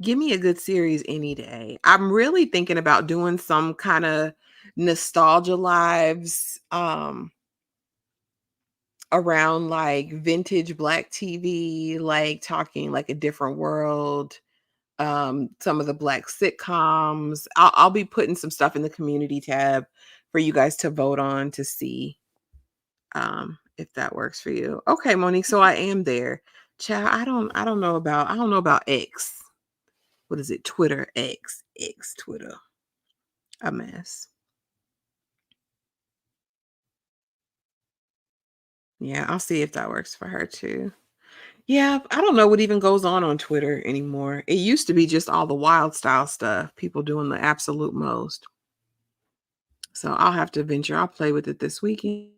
Give me a good series any day. I'm really thinking about doing some kind of nostalgia lives around like vintage black TV, like talking like A Different World, some of the black sitcoms. I'll be putting some stuff in the community tab for you guys to vote on to see if that works for you. Okay, Monique, so I am there. Child, I don't know about X. What is it? Twitter, X, Twitter. A mess. Yeah, I'll see if that works for her too. Yeah, I don't know what even goes on Twitter anymore. It used to be just all the wild style stuff, people doing the absolute most. So I'll have to venture. I'll play with it this weekend.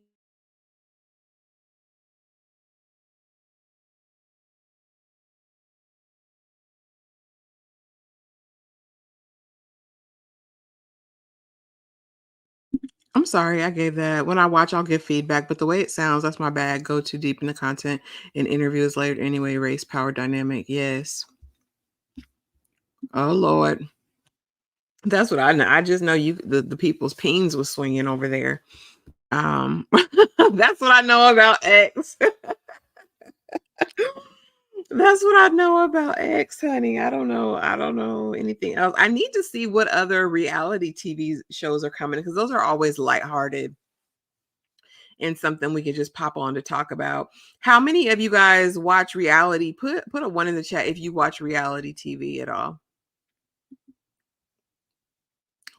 I'm sorry I gave that. When I watch, I'll give feedback, but the way it sounds, that's my bad. Go too deep in the content and interviews later anyway. Race, power dynamic. Yes. Oh Lord. That's what I know. I just know the people's peens was swinging over there. That's what I know about X. That's what I know about X, honey. I don't know anything else. I need to see what other reality TV shows are coming because those are always lighthearted and something we can just pop on to talk about. How many of you guys watch reality? Put a one in the chat if you watch reality TV at all.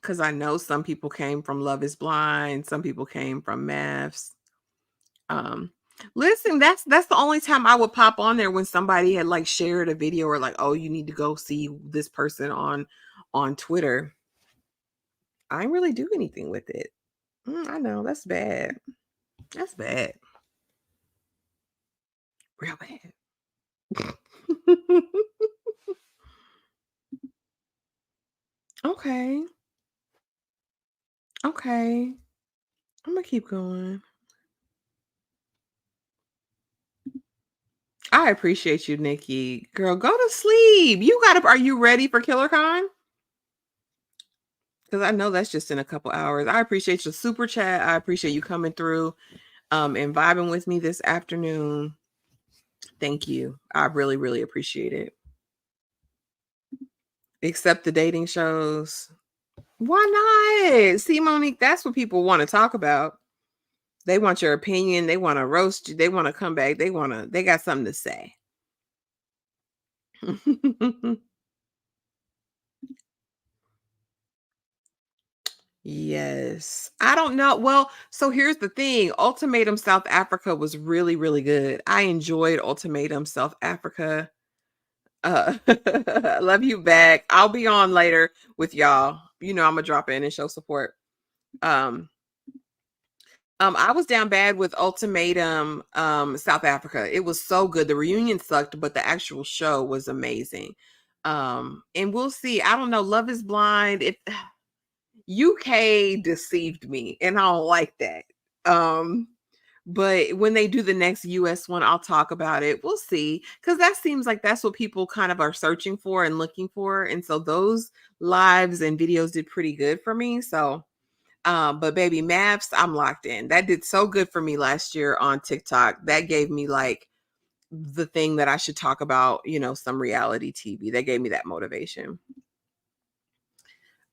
Because I know some people came from Love Is Blind, some people came from Maths. Um, Listen, that's the only time I would pop on there when somebody had like shared a video or like, oh, you need to go see this person on Twitter. I didn't really do anything with it. I know that's bad. That's bad. Real bad. Okay. Okay. I'm gonna keep going. I appreciate you, Nikki. Girl, go to sleep. Are you ready for KillerCon? Because I know that's just in a couple hours. I appreciate your super chat. I appreciate you coming through and vibing with me this afternoon. Thank you. I really, really appreciate it. Except the dating shows. Why not? See, Monique, that's what people want to talk about. They want your opinion. They want to roast you. They want to come back. They got something to say. Yes. I don't know. Well, so here's the thing. Ultimatum South Africa was really, really good. I enjoyed Ultimatum South Africa. Love you back. I'll be on later with y'all. I'm gonna drop in and show support. Um, I was down bad with Ultimatum South Africa. It was so good. The reunion sucked, but the actual show was amazing. And we'll see. I don't know. Love Is Blind. If UK deceived me, and I don't like that. Um, but when they do the next US one, I'll talk about it. We'll see. Because that seems like that's what people kind of are searching for and looking for. And so those lives and videos did pretty good for me. So, but baby Maps, I'm locked in. That did so good for me last year on TikTok. That gave me like the thing that I should talk about, some reality TV. That gave me that motivation.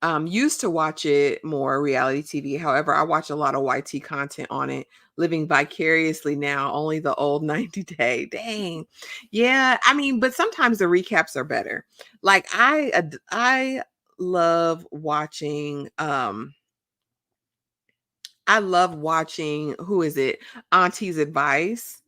Used to watch it more reality TV. However, I watch a lot of YT content on it, living vicariously now, only the old 90 day. Dang. Yeah, I mean, but sometimes the recaps are better. Like I love watching I love watching, who is it? Auntie's Advice,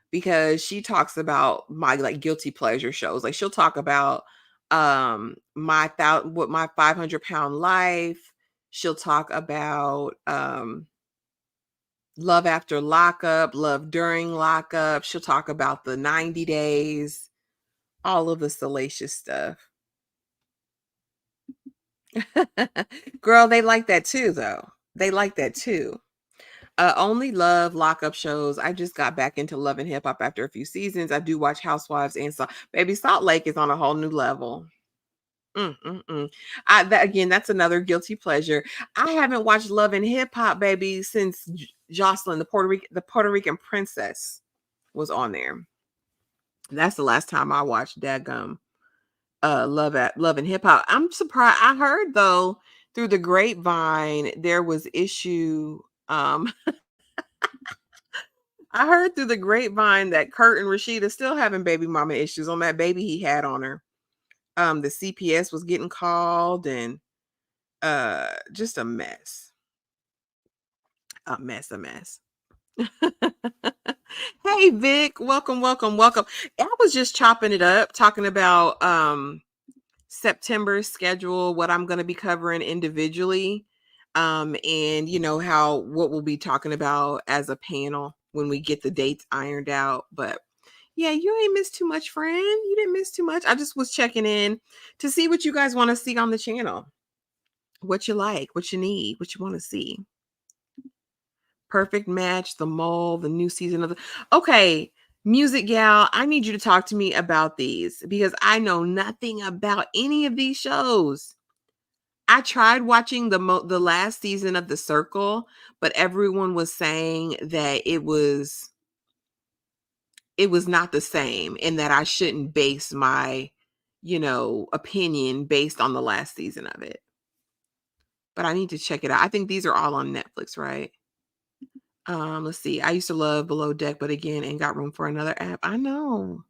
because she talks about my like guilty pleasure shows. Like she'll talk about what my 500-pound life. She'll talk about love after lockup, love during lockup. She'll talk about the 90 days, all of the salacious stuff. Girl, they like that too, though. They like that too. Only love lockup shows. I just got back into Love and Hip Hop after a few seasons. I do watch Housewives and Baby Salt Lake is on a whole new level. Mm, mm, mm. Again, that's another guilty pleasure. I haven't watched Love and Hip Hop, baby, since Jocelyn, the Puerto Rican princess, was on there. That's the last time I watched Dadgum Love and Hip Hop. I'm surprised. I heard though through the grapevine there was issue. I heard through the grapevine that Kurt and Rashida still having baby mama issues on that baby he had on her. The CPS was getting called and just a mess. A mess. Hey Vic, welcome, welcome, welcome. I was just chopping it up, talking about September schedule, what I'm going to be covering individually, and you know how what we'll be talking about as a panel when we get the dates ironed out. But yeah, you ain't missed too much, friend. You didn't miss too much. I just was checking in to see what you guys want to see on the channel, what you like, what you need, what you want to see. Perfect Match, The Mole, the new season of the. Okay, Music Gal, I need you to talk to me about these because I know nothing about any of these shows. I tried watching the last season of The Circle, but everyone was saying that it was not the same and that I shouldn't base my, opinion based on the last season of it. But I need to check it out. I think these are all on Netflix, right? Let's see. I used to love Below Deck, but again, ain't got room for another app. I know.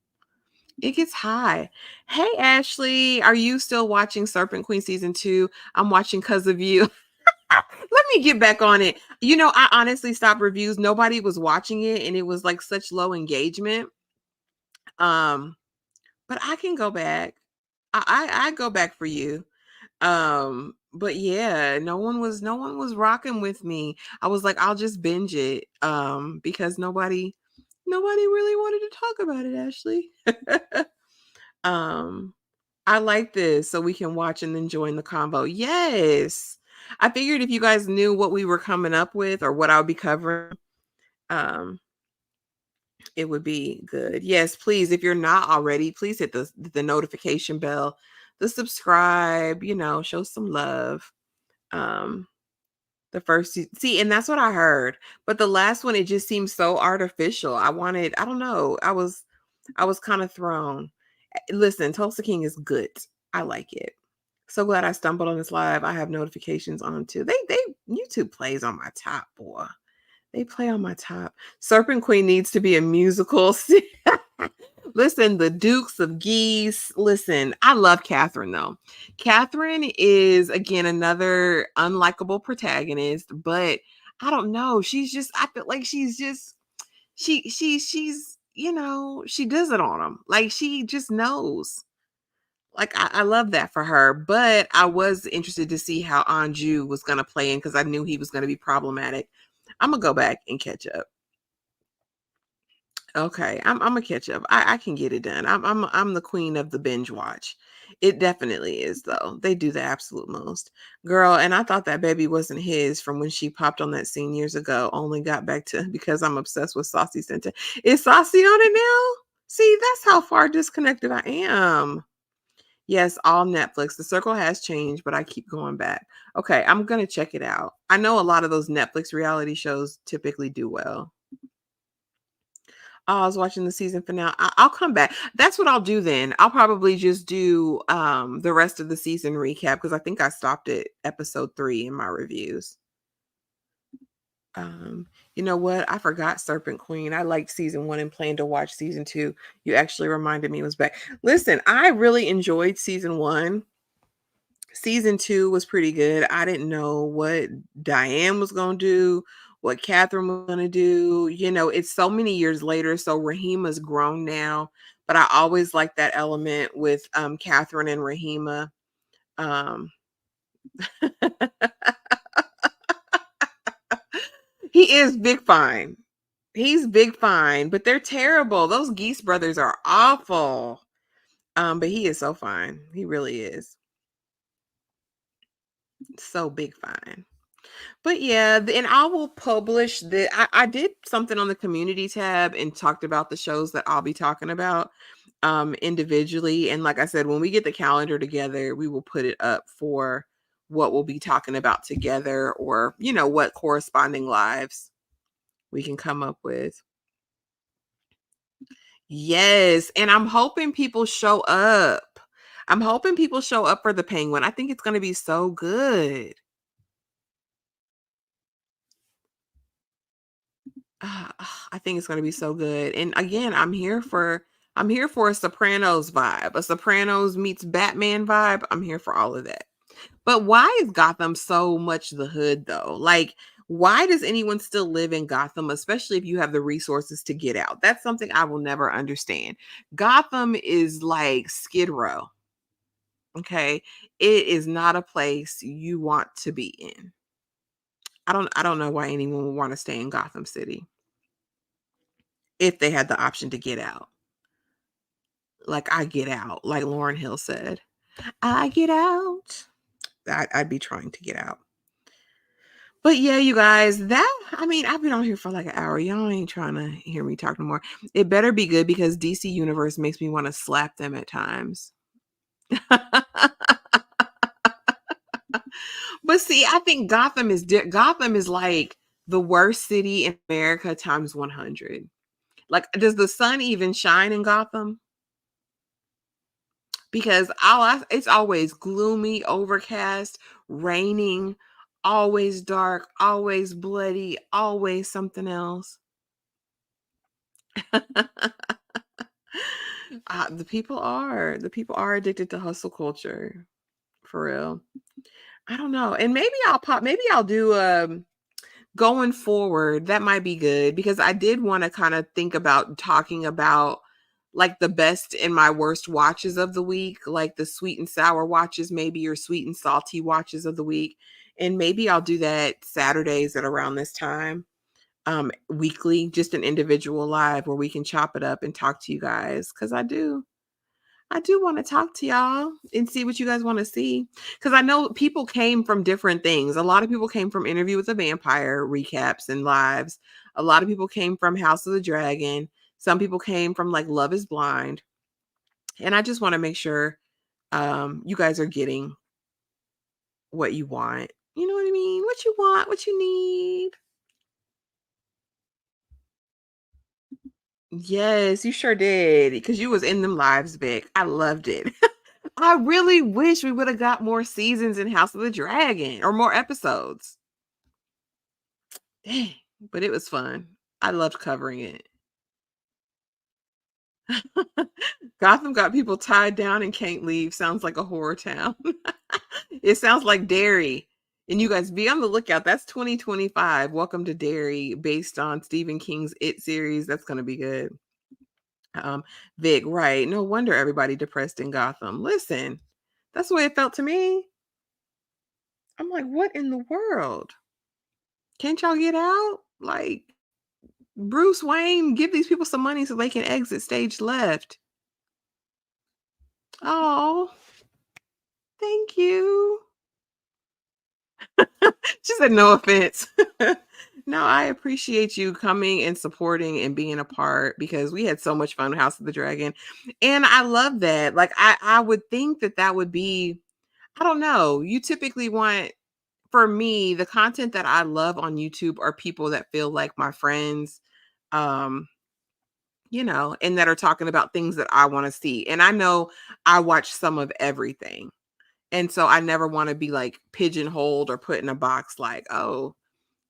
It gets high. Hey Ashley, are you still watching Serpent Queen season 2? I'm watching Cuz of You. Let me get back on it. I honestly stopped reviews. Nobody was watching it and it was like such low engagement. Um, but I can go back. I go back for you. But yeah, no one was rocking with me. I was like, I'll just binge it. Because nobody really wanted to talk about it, Ashley. um, I like this so we can watch and then join the convo. Yes. I figured if you guys knew what we were coming up with or what I'll be covering, um, it would be good. Yes, please. If you're not already, please hit the notification bell, the subscribe, show some love. Um, the see, and that's what I heard. But the last one, it just seemed so artificial. I don't know. I was kind of thrown. Listen, Tulsa King is good. I like it. So glad I stumbled on this live. I have notifications on too. They YouTube plays on my top, boy. They play on my top. Serpent Queen needs to be a musical. Listen, the Dukes of Geese. Listen, I love Catherine though. Catherine is again another unlikable protagonist, but I don't know. I feel like she's just she's she does it on them. Like she just knows. Like I love that for her, but I was interested to see how Anju was gonna play in because I knew he was gonna be problematic. I'm gonna go back and catch up. Okay, I'm gonna catch up. I can get it done. I'm the queen of the binge watch. It definitely is though. They do the absolute most. Girl, and I thought that baby wasn't his from when she popped on that scene years ago. Only got back to because I'm obsessed with Saucy Center. Is Saucy on it now? See, that's how far disconnected I am. Yes, all Netflix. The circle has changed, but I keep going back. Okay, I'm gonna check it out. I know a lot of those Netflix reality shows typically do well. Oh, I was watching the season finale. I'll come back. That's what I'll do then. I'll probably just do the rest of the season recap because I think I stopped at episode 3 in my reviews. Um, you know what? I forgot Serpent Queen. I liked season 1 and planned to watch season 2. You actually reminded me it was back. Listen, I really enjoyed season 1. Season 2 was pretty good. I didn't know what Diane was going to do, what Catherine was going to do. You know, it's so many years later, so Rahima's grown now, but I always like that element with Catherine and Rahima. Um he is Big Fine. He's Big Fine, but they're terrible. Those Geese brothers are awful. But he is so fine. He really is. So Big Fine. But yeah, and I will publish I did something on the community tab and talked about the shows that I'll be talking about individually. And like I said, when we get the calendar together, we will put it up for what we'll be talking about together, or you know, what corresponding lives we can come up with. Yes, and I'm hoping people show up. I'm hoping people show up for the Penguin. I think it's going to be so good. I think it's gonna be so good. And again, I'm here for a Sopranos vibe, a Sopranos meets Batman vibe. I'm here for all of that. But why is Gotham so much the hood though? Like, why does anyone still live in Gotham, especially if you have the resources to get out? That's something I will never understand. Gotham is like Skid Row. Okay. It is not a place you want to be in. I don't know why anyone would want to stay in Gotham City if they had the option to get out. Like, I get out, like Lauren Hill said. I get out. I'd be trying to get out. But yeah, you guys, I mean, I've been on here for like an hour. Y'all ain't trying to hear me talk no more. It better be good because DC Universe makes me want to slap them at times. But see, I think Gotham is like the worst city in America times 100. Like, does the sun even shine in Gotham? Because it's always gloomy, overcast, raining, always dark, always bloody, always something else. The people are addicted to hustle culture, for real. I don't know. And maybe I'll do going forward, that might be good because I did want to kind of think about talking about like the best and my worst watches of the week, like the sweet and sour watches, maybe, or sweet and salty watches of the week. And maybe I'll do that Saturdays at around this time, weekly, just an individual live where we can chop it up and talk to you guys. Cause I do want to talk to y'all and see what you guys want to see. Because I know people came from different things. A lot of people came from Interview with a Vampire recaps and lives. A lot of people came from House of the Dragon. Some people came from like Love is Blind. And I just want to make sure you guys are getting what you want. You know what I mean? What you want, what you need. Yes, you sure did. Because you was in them lives, Vic. I loved it. I really wish we would have got more seasons in House of the Dragon or more episodes. Dang, but it was fun. I loved covering it. Gotham got people tied down and can't leave. Sounds like a horror town. It sounds like Derry. And you guys be on the lookout. That's 2025. Welcome to Derry, based on Stephen King's It series. That's going to be good. Um, Vic, right. No wonder everybody depressed in Gotham. Listen, that's the way it felt to me. I'm like, what in the world? Can't y'all get out? Like, Bruce Wayne, give these people some money so they can exit stage left. Oh, thank you. She said, no offense. No, I appreciate you coming and supporting and being a part because we had so much fun with House of the Dragon. And I love that. Like, I would think that that would be, I don't know. You typically want, for me, the content that I love on YouTube are people that feel like my friends. Um, and that are talking about things that I want to see. And I know I watch some of everything. And so I never want to be like pigeonholed or put in a box like, oh,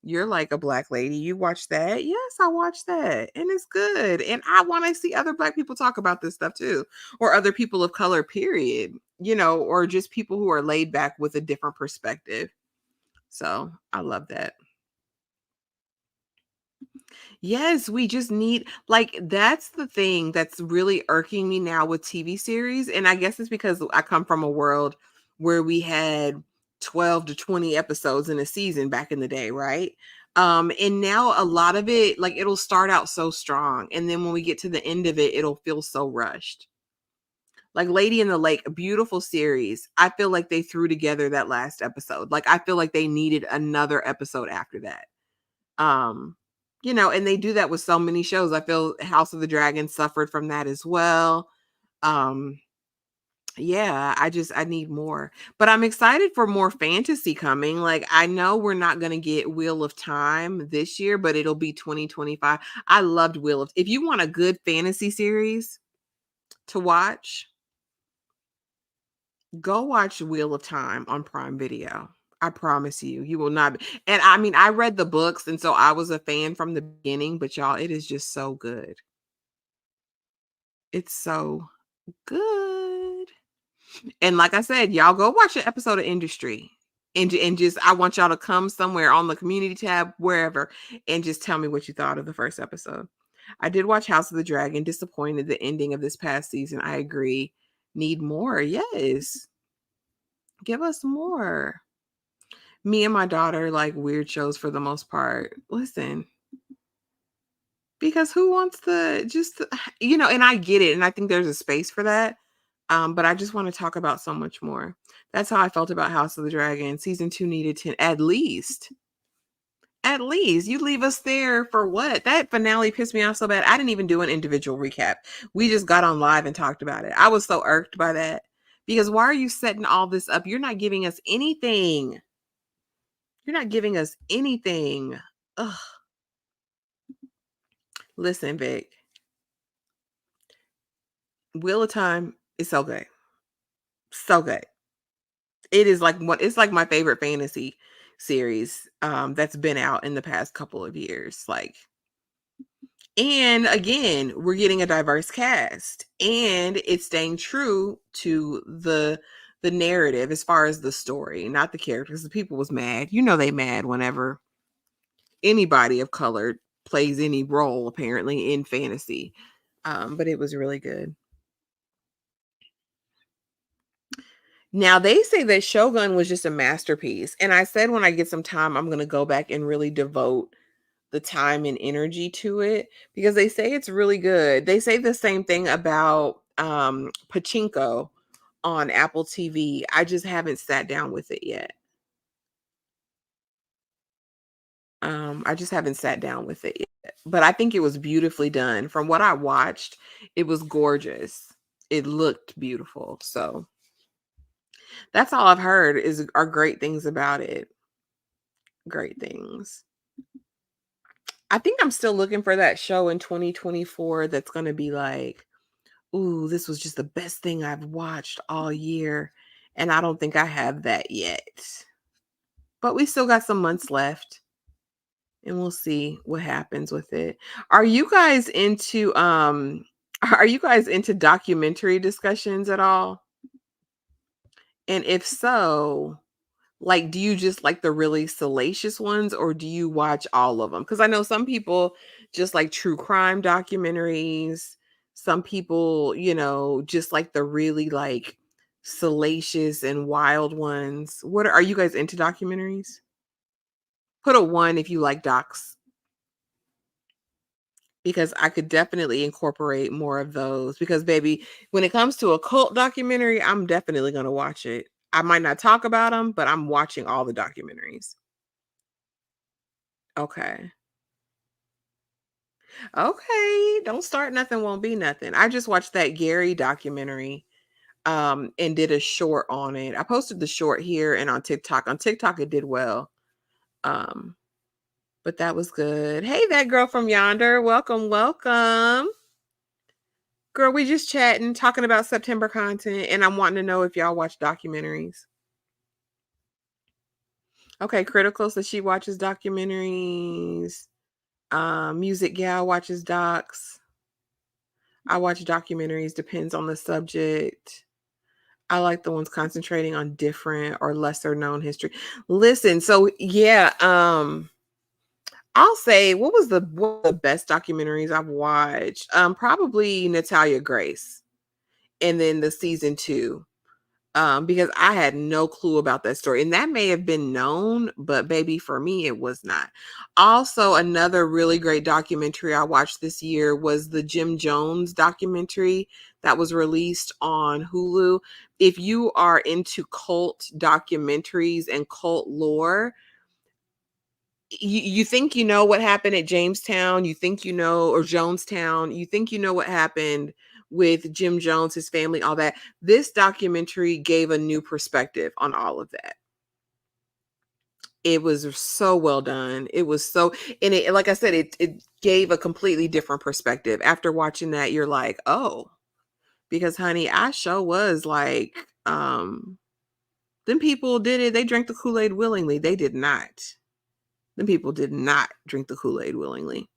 you're like a black lady. You watch that? Yes, I watch that. And it's good. And I want to see other black people talk about this stuff too, or other people of color, period, or just people who are laid back with a different perspective. So I love that. Yes, we just need that's the thing that's really irking me now with TV series. And I guess it's because I come from a world where we had 12 to 20 episodes in a season back in the day, right? And now a lot of it, like it'll start out so strong. And then when we get to the end of it, it'll feel so rushed. Like Lady in the Lake, a beautiful series. I feel like they threw together that last episode. Like I feel like they needed another episode after that. Um, and they do that with so many shows. I feel House of the Dragon suffered from that as well. Um, yeah, I need more. But I'm excited for more fantasy coming. Like I know we're not going to get Wheel of Time this year, but it'll be 2025. I loved If you want a good fantasy series to watch, go watch Wheel of Time on Prime Video. I promise you, you will not be. And I mean, I read the books, and so I was a fan from the beginning, but y'all, it is just so good. It's so good. And like I said, y'all go watch an episode of Industry. And just I want y'all to come somewhere on the community tab, wherever, and just tell me what you thought of the first episode. I did watch House of the Dragon, disappointed the ending of this past season. I agree. Need more. Yes. Give us more. Me and my daughter like weird shows for the most part. Listen, because who wants to just, and I get it. And I think there's a space for that. But I just want to talk about so much more. That's how I felt about House of the Dragon. Season 2 needed 10, at least. At least. You leave us there for what? That finale pissed me off so bad. I didn't even do an individual recap. We just got on live and talked about it. I was so irked by that. Because why are you setting all this up? You're not giving us anything. You're not giving us anything. Ugh. Listen, Vic. Wheel of Time is so good. So good. It is it's like my favorite fantasy series that's been out in the past couple of years. And again, we're getting a diverse cast and it's staying true to the narrative as far as the story, not the characters. The people was mad. They mad whenever anybody of color plays any role apparently in fantasy. But it was really good. Now they say that Shogun was just a masterpiece. And I said when I get some time, I'm going to go back and really devote the time and energy to it because they say it's really good. They say the same thing about Pachinko on Apple TV. I just haven't sat down with it yet. I just haven't sat down with it yet. But I think it was beautifully done. From what I watched, it was gorgeous. It looked beautiful. So that's all I've heard are great things about it. Great things. I think I'm still looking for that show in 2024 that's going to be like, ooh, this was just the best thing I've watched all year. And I don't think I have that yet. But we still got some months left. And we'll see what happens with it. Are you guys into documentary discussions at all? And if so, like, do you just like the really salacious ones or do you watch all of them? Because I know some people just like true crime documentaries. Some people, just like the really like salacious and wild ones. Are you guys into documentaries? Put a 1 if you like docs. Because I could definitely incorporate more of those. Because, baby, when it comes to a cult documentary, I'm definitely going to watch it. I might not talk about them, but I'm watching all the documentaries. Okay. Okay. Don't start nothing, won't be nothing. I just watched that Gary documentary and did a short on it. I posted the short here and on TikTok. On TikTok, it did well. Um, but that was good. Hey, that girl from yonder. Welcome, welcome. Girl, we just chatting, talking about September content, and I'm wanting to know if y'all watch documentaries. Okay, Critical says she watches documentaries. Music Gal watches docs. I watch documentaries, depends on the subject. I like the ones concentrating on different or lesser known history. Listen, so yeah, I'll say what was one of the best documentaries I've watched? Probably Natalia Grace, and then the season 2. Because I had no clue about that story. And that may have been known, but baby, for me, it was not. Also, another really great documentary I watched this year was the Jim Jones documentary that was released on Hulu. If you are into cult documentaries and cult lore, you think you know what happened at Jamestown, you think you know, or Jonestown, you think you know what happened with Jim Jones, his family, all that. This documentary gave a new perspective on all of that. It was so well done. It was so, and it, like I said, it gave a completely different perspective. After watching that, you're like, oh, because honey, I sure was like, them people did it. They drank the Kool-Aid willingly. They did not. Them people did not drink the Kool-Aid willingly.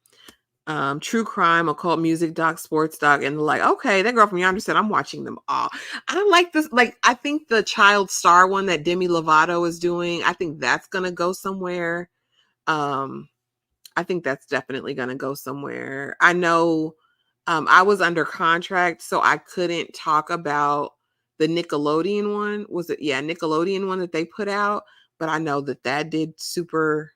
True crime, occult music doc, sports doc, and like, okay, that girl from yonder said I'm watching them all. I like this. Like, I think the child star one that Demi Lovato is doing, I think that's gonna go somewhere. I think that's definitely gonna go somewhere. I know I was under contract, so I couldn't talk about the Nickelodeon one. Was it, yeah, Nickelodeon one that they put out, but I know that did super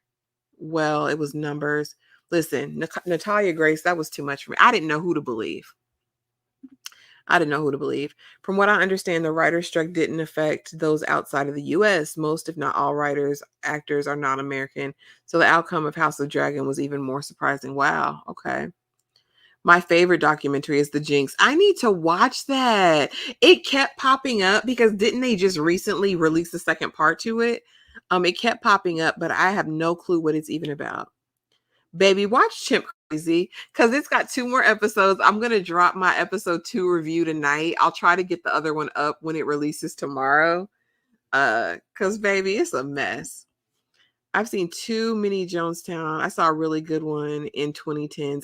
well. It was numbers. Listen, Natalia Grace, that was too much for me. I didn't know who to believe. I didn't know who to believe. From what I understand, the writer's strike didn't affect those outside of the US. Most, if not all, writers, actors are non American. So the outcome of House of Dragon was even more surprising. Wow. Okay. My favorite documentary is The Jinx. I need to watch that. It kept popping up because didn't they just recently release the second part to it? It kept popping up, but I have no clue what it's even about. Baby, watch Chimp Crazy because it's got 2 more episodes. I'm going to drop my episode 2 review tonight. I'll try to get the other one up when it releases tomorrow. Because baby, it's a mess. I've seen too many Jonestown. I saw a really good one in 2010s.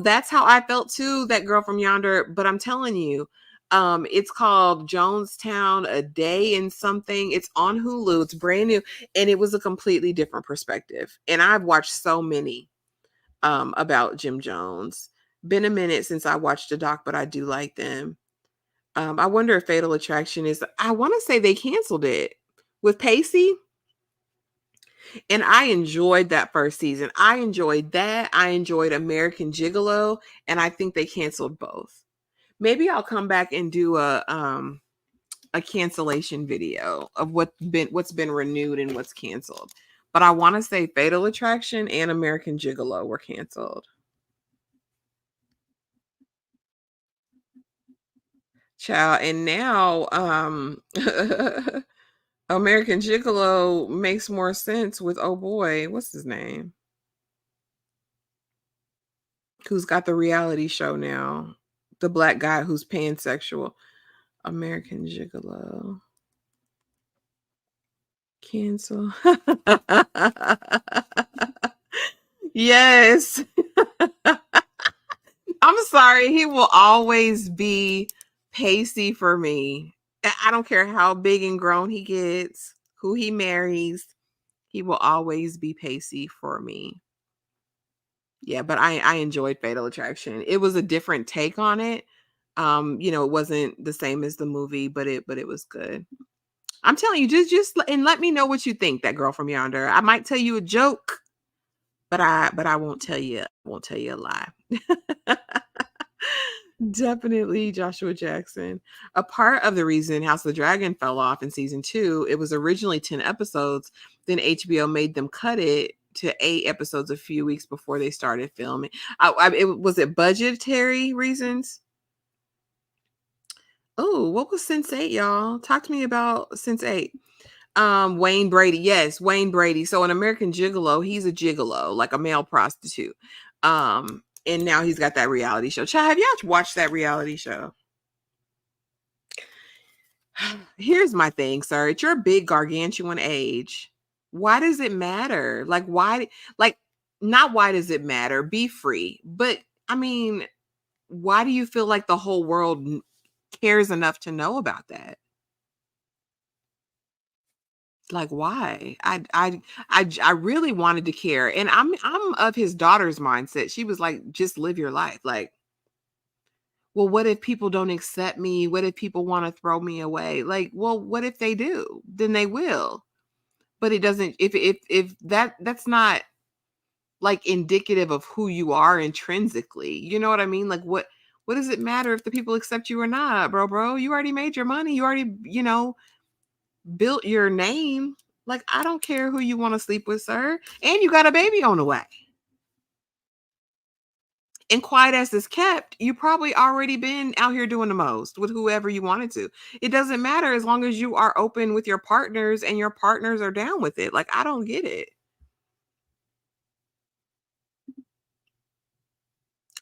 That's how I felt too, that girl from yonder. But I'm telling you, it's called Jonestown A Day in Something. It's on Hulu. It's brand new, and it was a completely different perspective. And I've watched so many about Jim Jones. Been a minute since I watched a doc, but I do like them. I wonder if Fatal Attraction is. I want to say they canceled it with Pacey. And I enjoyed that first season. I enjoyed that. I enjoyed American Gigolo, and I think they canceled both. Maybe I'll come back and do a cancellation video of what's been renewed and what's canceled. But I want to say Fatal Attraction and American Gigolo were canceled. Child, and now American Gigolo makes more sense with, oh boy, what's his name? Who's got the reality show now? The black guy who's pansexual. American Gigolo. Cancel. Yes. I'm sorry. He will always be Pacey for me. I don't care how big and grown he gets, who he marries. He will always be Pacey for me. Yeah, but I enjoyed Fatal Attraction. It was a different take on it. It wasn't the same as the movie, but it was good. I'm telling you, just and let me know what you think, that girl from yonder. I might tell you a joke, but I won't tell you. I won't tell you a lie. Definitely Joshua Jackson. A part of the reason House of the Dragon fell off in season 2, it was originally 10 episodes. Then HBO made them cut it to 8 episodes a few weeks before they started filming. Was it budgetary reasons? Oh, what was Sense8, y'all? Talk to me about Sense8. Wayne Brady. Yes, Wayne Brady. So in American Gigolo, he's a gigolo, like a male prostitute. And now he's got that reality show. Child, have y'all watched that reality show? Here's my thing, sir. At your big gargantuan age, why does it matter? Like, why, like, not why does it matter? Be free. But I mean, why do you feel like the whole world cares enough to know about that? Like, why? I really wanted to care. And I'm of his daughter's mindset. She was like, just live your life. Like, well, what if people don't accept me? What if people want to throw me away? Like, well, what if they do? Then they will. But it doesn't, if that's not like indicative of who you are intrinsically. You know what I mean? Like what does it matter if the people accept you or not, bro? You already made your money. You already, built your name. Like, I don't care who you want to sleep with, sir. And you got a baby on the way. And quiet as it's kept, you probably already been out here doing the most with whoever you wanted to. It doesn't matter as long as you are open with your partners and your partners are down with it. Like, I don't get it.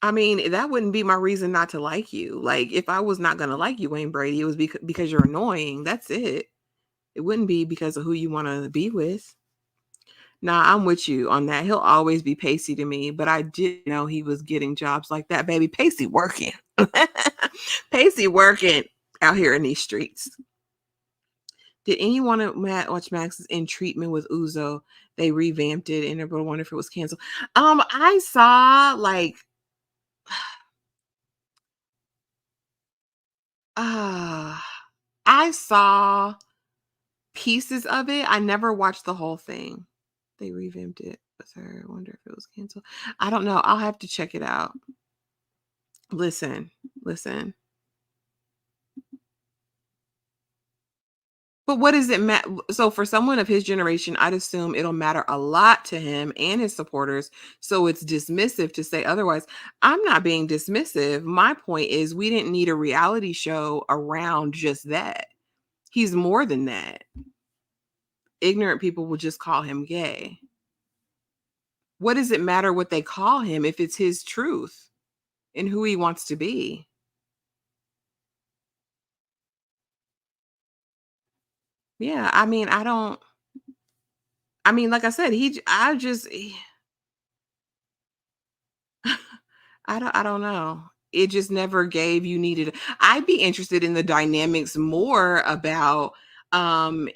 I mean, that wouldn't be my reason not to like you. Like, if I was not going to like you, Wayne Brady, it was because you're annoying. That's it. It wouldn't be because of who you want to be with. Nah, I'm with you on that. He'll always be Pacey to me, but I didn't know he was getting jobs like that, baby. Pacey working. Pacey working out here in these streets. Did anyone at watch Max's In Treatment with Uzo? They revamped it and everyone wondered if it was canceled. I saw like uh I saw pieces of it. I never watched the whole thing. They revamped it with her. I wonder if it was canceled. I don't know. I'll have to check it out. Listen. But what does it matter? So for someone of his generation, I'd assume it'll matter a lot to him and his supporters. So it's dismissive to say otherwise. I'm not being dismissive. My point is we didn't need a reality show around just that. He's more than that. Ignorant people will just call him gay. What does it matter what they call him if it's his truth and who he wants to be? Yeah, I mean, like I said, I just, I don't know. It just never gave you needed. I'd be interested in the dynamics more about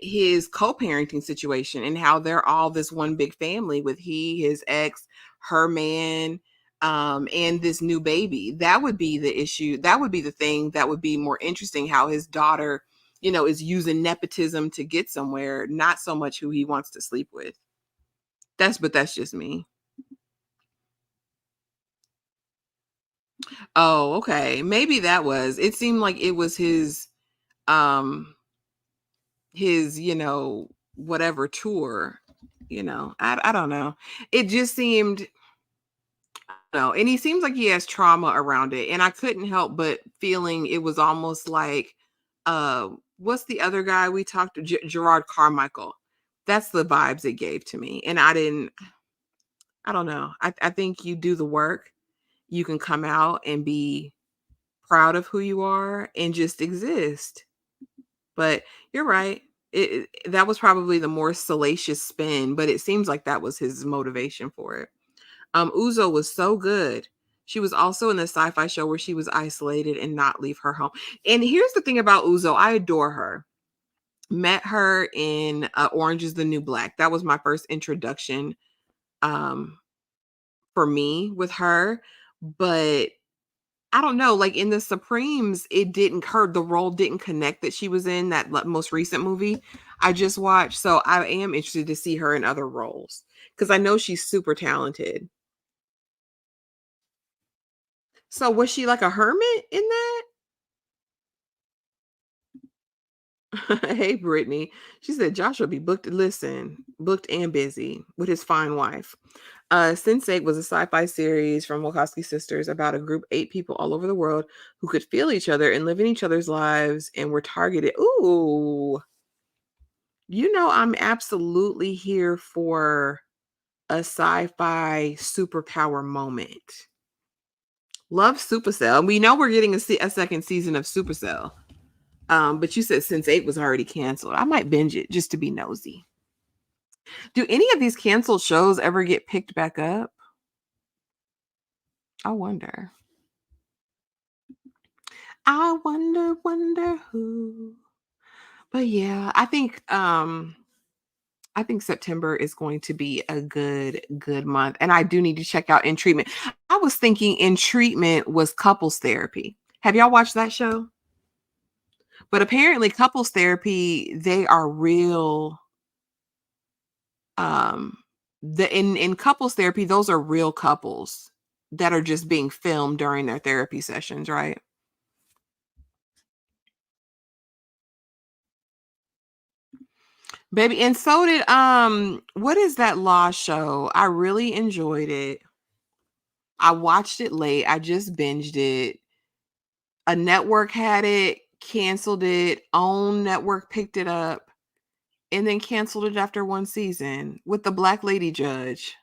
his co-parenting situation and how they're all this one big family with he, his ex, her man, and this new baby. That would be the issue. That would be the thing that would be more interesting, how his daughter, is using nepotism to get somewhere, not so much who he wants to sleep with. That's just me. Oh, okay. Maybe that was. It seemed like it was um his, whatever tour, I don't know. It just seemed no, and he seems like he has trauma around it. And I couldn't help but feeling it was almost like what's the other guy we talked to? Gerard Carmichael. That's the vibes it gave to me. And I don't know. I think you do the work, you can come out and be proud of who you are and just exist. But you're right. That was probably the more salacious spin, but it seems like that was his motivation for it. Uzo was so good. She was also in the sci-fi show where she was isolated and not leave her home. And here's the thing about Uzo, I adore her. Met her in Orange is the New Black. That was my first introduction um, for me with her. But I don't know, like in the Supremes, it didn't her the role didn't connect that she was in that most recent movie I just watched. So I am interested to see her in other roles because I know she's super talented. So was she like a hermit in that? Hey, Brittany. She said Joshua be booked. Listen, booked and busy with his fine wife. Sense8 was a sci-fi series from Wachowski sisters about a group 8 people all over the world who could feel each other and live in each other's lives and were targeted. Ooh, I'm absolutely here for a sci-fi superpower moment. Love Supercell. We know we're getting a second season of Supercell. But you said Sense8 was already canceled. I might binge it just to be nosy. Do any of these canceled shows ever get picked back up? I wonder. I wonder who. But yeah, I think September is going to be a good month. And I do need to check out In Treatment. I was thinking In Treatment was couples therapy. Have y'all watched that show? But apparently couples therapy, they are real um the in couples therapy, those are real couples that are just being filmed during their therapy sessions, right? Baby, and so did what is that Law show? I really enjoyed it. I watched it late. I just binged it. A network had it, canceled it. Own network picked it up and then canceled it after one season with the black lady judge.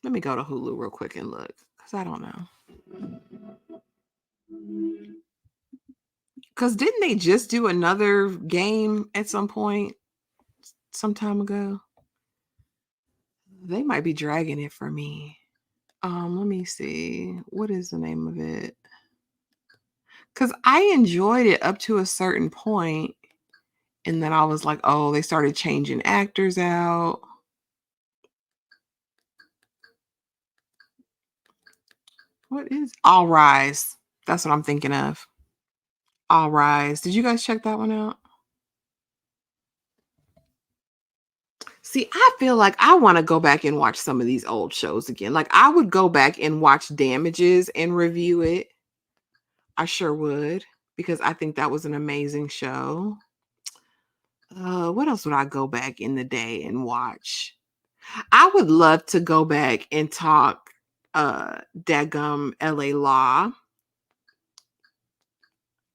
Let me go to Hulu real quick and look because I don't know. Because didn't they just do another game at some point some time ago? They might be dragging it for me. Let me see. What is the name of it? Because I enjoyed it up to a certain point, and then I was like, oh, they started changing actors out. What is All Rise? That's what I'm thinking of. All Rise. Did you guys check that one out? See, I feel like I want to go back and watch some of these old shows again. Like I would go back and watch Damages and review it. I sure would because I think that was an amazing show. What else would I go back in the day and watch? I would love to go back and talk Dagum LA Law.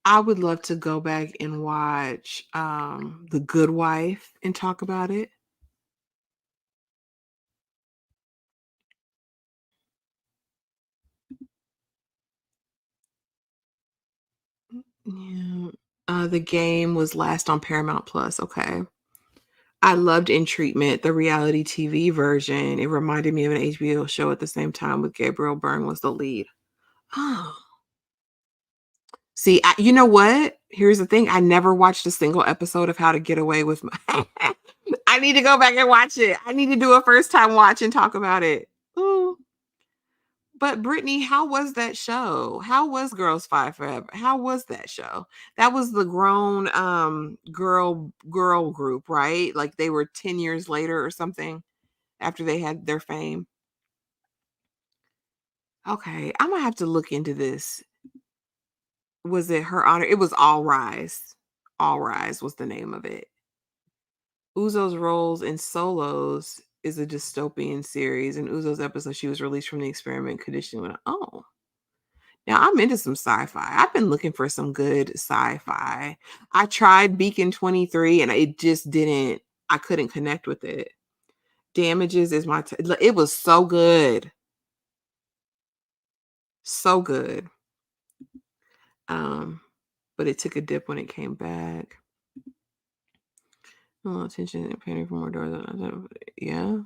I would love to go back and watch The Good Wife and talk about it. Yeah. The Game was last on Paramount Plus. Okay. I loved In Treatment, the reality TV version. It reminded me of an HBO show at the same time with Gabriel Byrne was the lead. Oh. See, you know what? Here's the thing. I never watched a single episode of How to Get Away with My I need to go back and watch it. I need to do a first time watch and talk about it. Ooh. But Brittany, how was that show? How was Girls Five Forever? How was that show? That was the grown girl group, right? Like they were 10 years later or something after they had their fame. Okay, I'm gonna have to look into this. Was it Her Honor? It was All Rise. All Rise was the name of it. Uzo's roles in Solos is a dystopian series. In Uzo's episode, she was released from the experiment condition. Oh, now I'm into some sci-fi. I've been looking for some good sci-fi. I tried Beacon 23 and it just didn't, I couldn't connect with it. Damages is it was so good. So good. Um, but it took a dip when it came back. Oh, attention and panic for more doors. Yeah.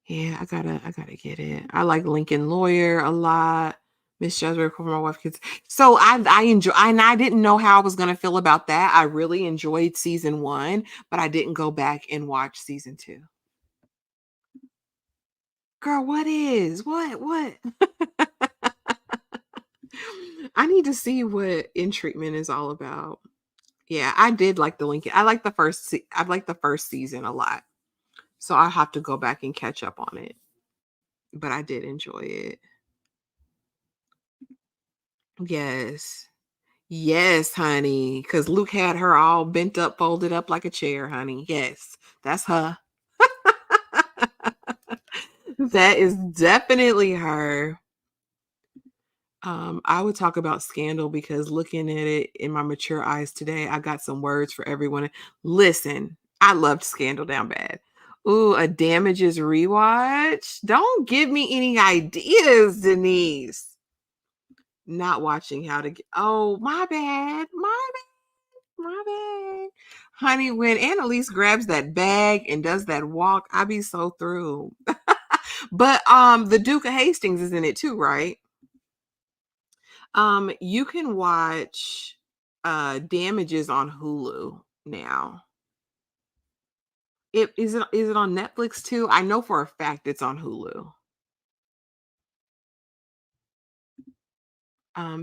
Yeah, I gotta get it. I like Lincoln Lawyer a lot. Miss Jezreel for my wife kids. So I enjoy and I didn't know how I was gonna feel about that. I really enjoyed season one, but I didn't go back and watch season two. Girl, what is? What? I need to see what In Treatment is all about. Yeah, I did like the Lincoln. I like the first season a lot. So I have to go back and catch up on it. But I did enjoy it. Yes. Yes, honey. Because Luke had her all bent up, folded up like a chair, honey. Yes, that's her. That is definitely her. I would talk about Scandal because looking at it in my mature eyes today, I got some words for everyone. Listen, I loved Scandal down bad. Ooh, a Damages rewatch? Don't give me any ideas, Denise. Not watching How to Get Oh, my bad. My bad. Honey, when Annalise grabs that bag and does that walk, I be so through. But the Duke of Hastings is in it too, right? You can watch Damages on Hulu now. Is it on Netflix too? I know for a fact it's on Hulu.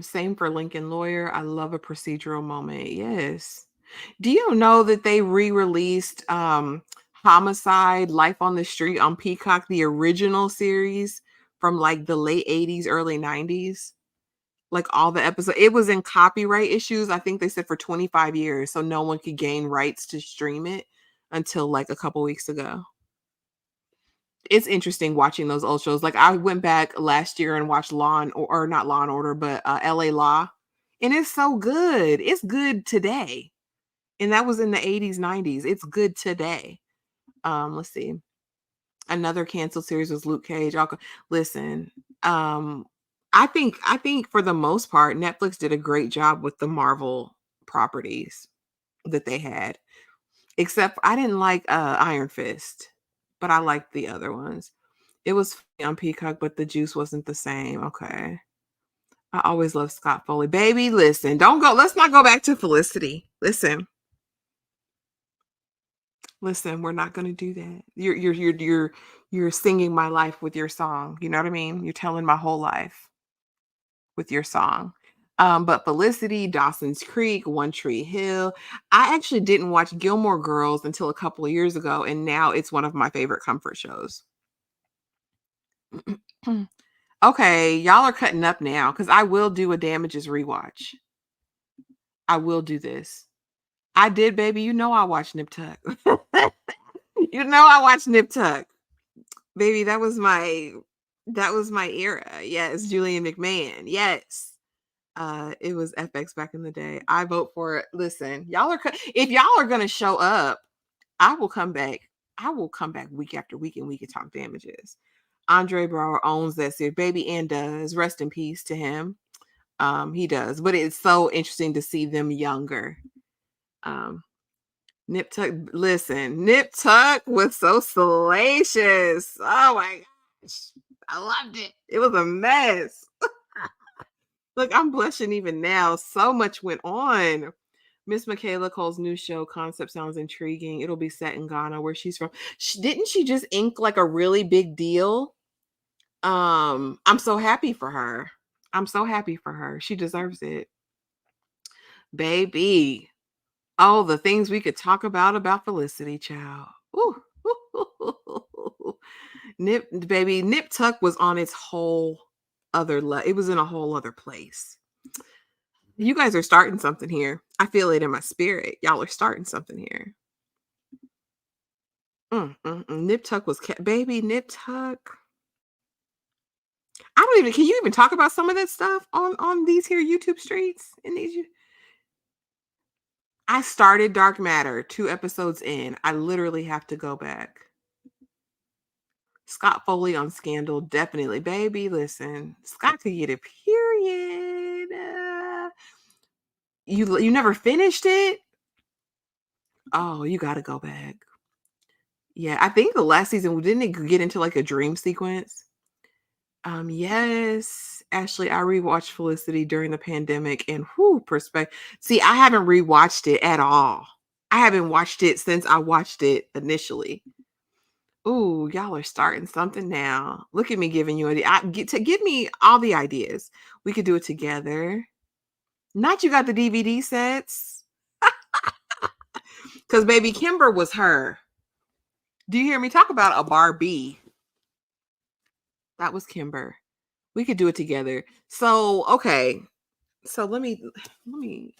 Same for Lincoln Lawyer. I love a procedural moment. Yes. Do you know that they re-released Homicide: Life on the Street on Peacock, the original series from like the late 80s, early 90s? Like all the episodes. It was in copyright issues. I think they said for 25 years, so no one could gain rights to stream it until like a couple weeks ago. It's interesting watching those old shows. Like I went back last year and watched or not Law and Order, but LA Law. And it's so good. It's good today. And that was in the 80s, 90s. It's good today. Let's see. Another canceled series was Luke Cage. Listen, um, I think for the most part, Netflix did a great job with the Marvel properties that they had. Except I didn't like Iron Fist, but I liked the other ones. It was funny on Peacock, but the juice wasn't the same. Okay. I always love Scott Foley. Baby, listen, don't go. Let's not go back to Felicity. Listen, we're not gonna do that. You're singing my life with your song. You know what I mean? You're telling my whole life with your song. But Felicity, Dawson's Creek, One Tree Hill. I actually didn't watch Gilmore Girls until a couple of years ago, and now it's one of my favorite comfort shows. Okay, y'all are cutting up now because I will do a Damages rewatch. I will do this. I did, baby. You know I watched Nip Tuck. You know I watched Nip Tuck. Baby, that was my era. Yes, Julian McMahon. Yes. It was FX back in the day. I vote for it. Listen, if y'all are gonna show up, I will come back. I will come back week after week and we can talk Damages. Andre Braugher owns that series, baby, and does. Rest in peace to him. He does, but it's so interesting to see them younger. Um, Nip Tuck, listen, Nip Tuck was so salacious. Oh my gosh, I loved it. It was a mess. Look, I'm blushing even now. So much went on. Miss Michaela Cole's new show concept sounds intriguing. It'll be set in Ghana, where she's from. Didn't she just ink like a really big deal? I'm so happy for her. I'm so happy for her. She deserves it. Baby. Oh, the things we could talk about Felicity, child. Ooh. Nip Tuck was on its whole other it was in a whole other place. You guys are starting something here. I feel it in my spirit. Y'all are starting something here. Nip Tuck was baby Nip Tuck. I don't even. Can you even talk about some of that stuff on these here YouTube streets? In these, I started Dark Matter 2 episodes in. I literally have to go back. Scott Foley on Scandal, definitely, baby. Listen, Scott could get a period. You never finished it? Oh, you got to go back. Yeah, I think the last season didn't it get into like a dream sequence? Yes, Ashley, I rewatched Felicity during the pandemic and whoo, perspective. See, I haven't rewatched it at all. I haven't watched it since I watched it initially. Ooh, y'all are starting something now. Look at me giving you give me all the ideas. We could do it together. Not you got the DVD sets. Because baby Kimber was her. Do you hear me talk about a Barbie? That was Kimber. We could do it together. So, okay. So let me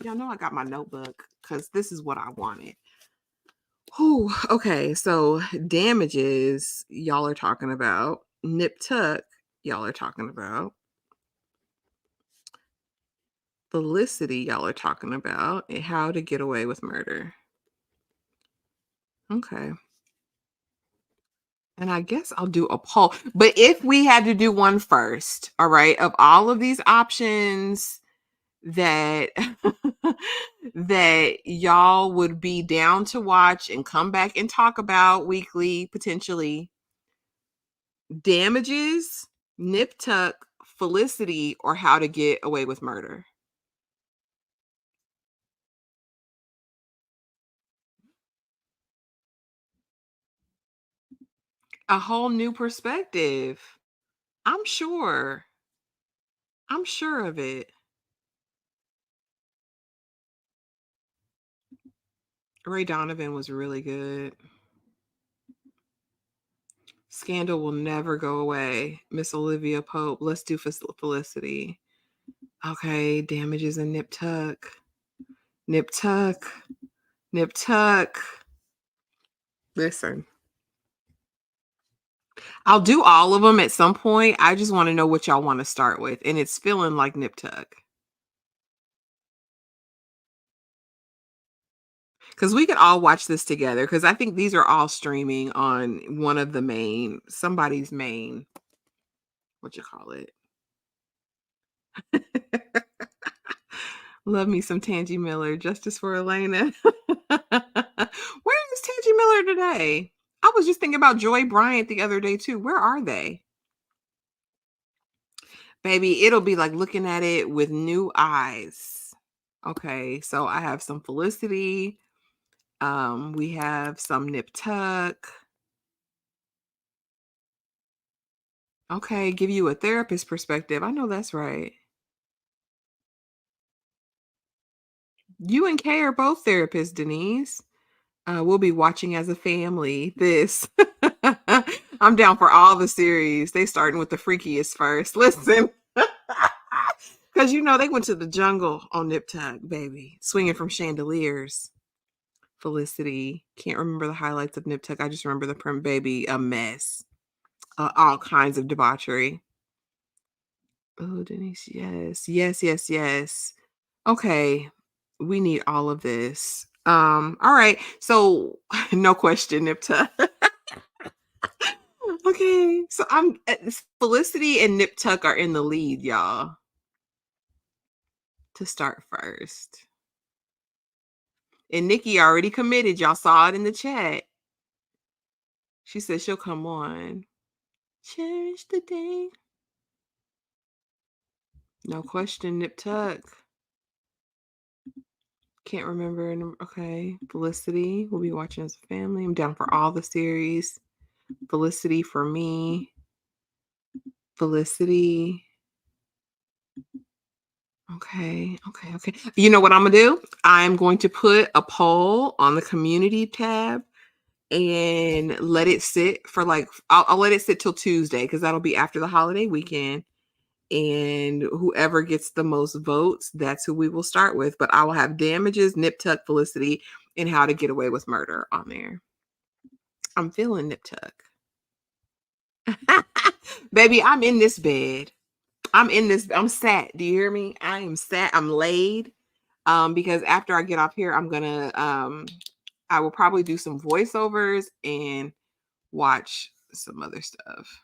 y'all know I got my notebook because this is what I wanted. Whew, okay, so Damages, y'all are talking about. Nip Tuck, y'all are talking about. Felicity, y'all are talking about. And How to Get Away with Murder. Okay. And I guess I'll do a poll. But if we had to do one first, all right, of all of these options that that y'all would be down to watch and come back and talk about weekly, potentially, Damages, Nip Tuck, Felicity, or How to Get Away with Murder. A whole new perspective. I'm sure. I'm sure of it. Ray Donovan was really good. Scandal will never go away. Miss Olivia Pope. Let's do Felicity. Okay, Damages and Nip Tuck. Nip Tuck. Nip Tuck. Listen, I'll do all of them at some point. I just want to know what y'all want to start with. And it's feeling like Nip Tuck. Because we could all watch this together. Because I think these are all streaming on one of the somebody's main, what you call it. Love me some Tangi Miller. Justice for Elena. Where is Tangi Miller today? I was just thinking about Joy Bryant the other day too. Where are they? Baby, it'll be like looking at it with new eyes. Okay, so I have some Felicity. We have some Nip Tuck. Okay, give you a therapist perspective. I know that's right. You and Kay are both therapists, Denise. We'll be watching as a family this. I'm down for all the series. They starting with the freakiest first. Listen. Because they went to the jungle on Nip Tuck, baby. Swinging from chandeliers. Felicity. Can't remember the highlights of Nip Tuck. I just remember the prim baby, a mess. All kinds of debauchery. Oh, Denise, yes. Yes, yes, yes. Okay. We need all of this. All right. So no question, Nip Tuck. Okay. So Felicity and Nip Tuck are in the lead, y'all. To start first. And Nikki already committed. Y'all saw it in the chat. She said she'll come on. Cherish the day. No question, Nip Tuck. Can't remember. Okay. Felicity. We'll be watching as a family. I'm down for all the series. Felicity for me. Felicity. Okay. Okay. You know what I'm going to do? I'm going to put a poll on the community tab and let it sit for I'll let it sit till Tuesday because that'll be after the holiday weekend. And whoever gets the most votes, that's who we will start with. But I will have Damages, Nip Tuck, Felicity, and How to Get Away with Murder on there. I'm feeling Nip Tuck. Baby, I'm in this bed. I'm sat. Do you hear me? I am sat. I'm laid. Because after I get off here, I'm gonna I will probably do some voiceovers and watch some other stuff.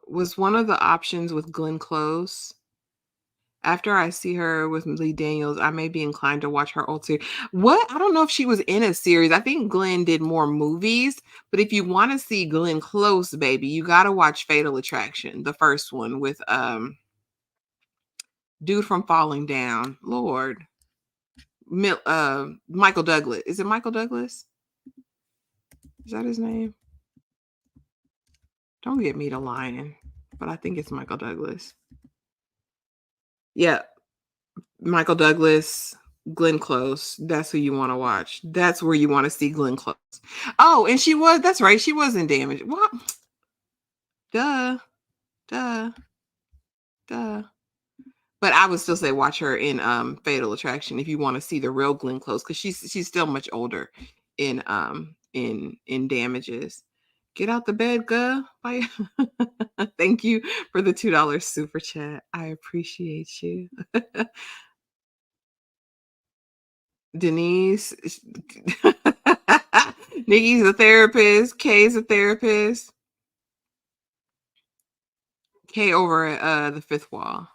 Was one of the options with Glenn Close. After I see her with Lee Daniels, I may be inclined to watch her old series. What? I don't know if she was in a series. I think Glenn did more movies, but if you want to see Glenn Close, baby, you got to watch Fatal Attraction, the first one with dude from Falling Down. Lord. Michael Douglas. Is it Michael Douglas? Is that his name? Don't get me to lying, but I think it's Michael Douglas. Yeah. Michael Douglas, Glenn Close. That's who you want to watch. That's where you want to see Glenn Close. Oh, and that's right. She was in Damage. What? Duh. But I would still say watch her in Fatal Attraction if you want to see the real Glenn Close, because she's still much older in Damages. Get out the bed, girl. Bye. Thank you for the $2 super chat. I appreciate you. Denise. Nikki's a therapist. Kay's a therapist. Kay over at the Fifth Wall.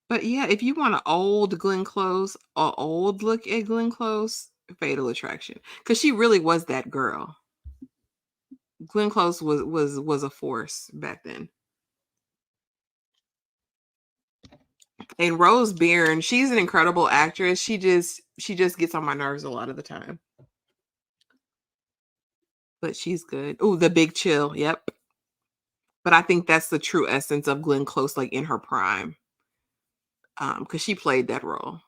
But yeah, if you want an old Glenn Close, a old look at Glenn Close, Fatal Attraction, because she really was that girl. Glenn Close was a force back then. And Rose Byrne, she's an incredible actress. She just gets on my nerves a lot of the time. But she's good. Oh, The Big Chill. Yep. But I think that's the true essence of Glenn Close, like in her prime. Because she played that role.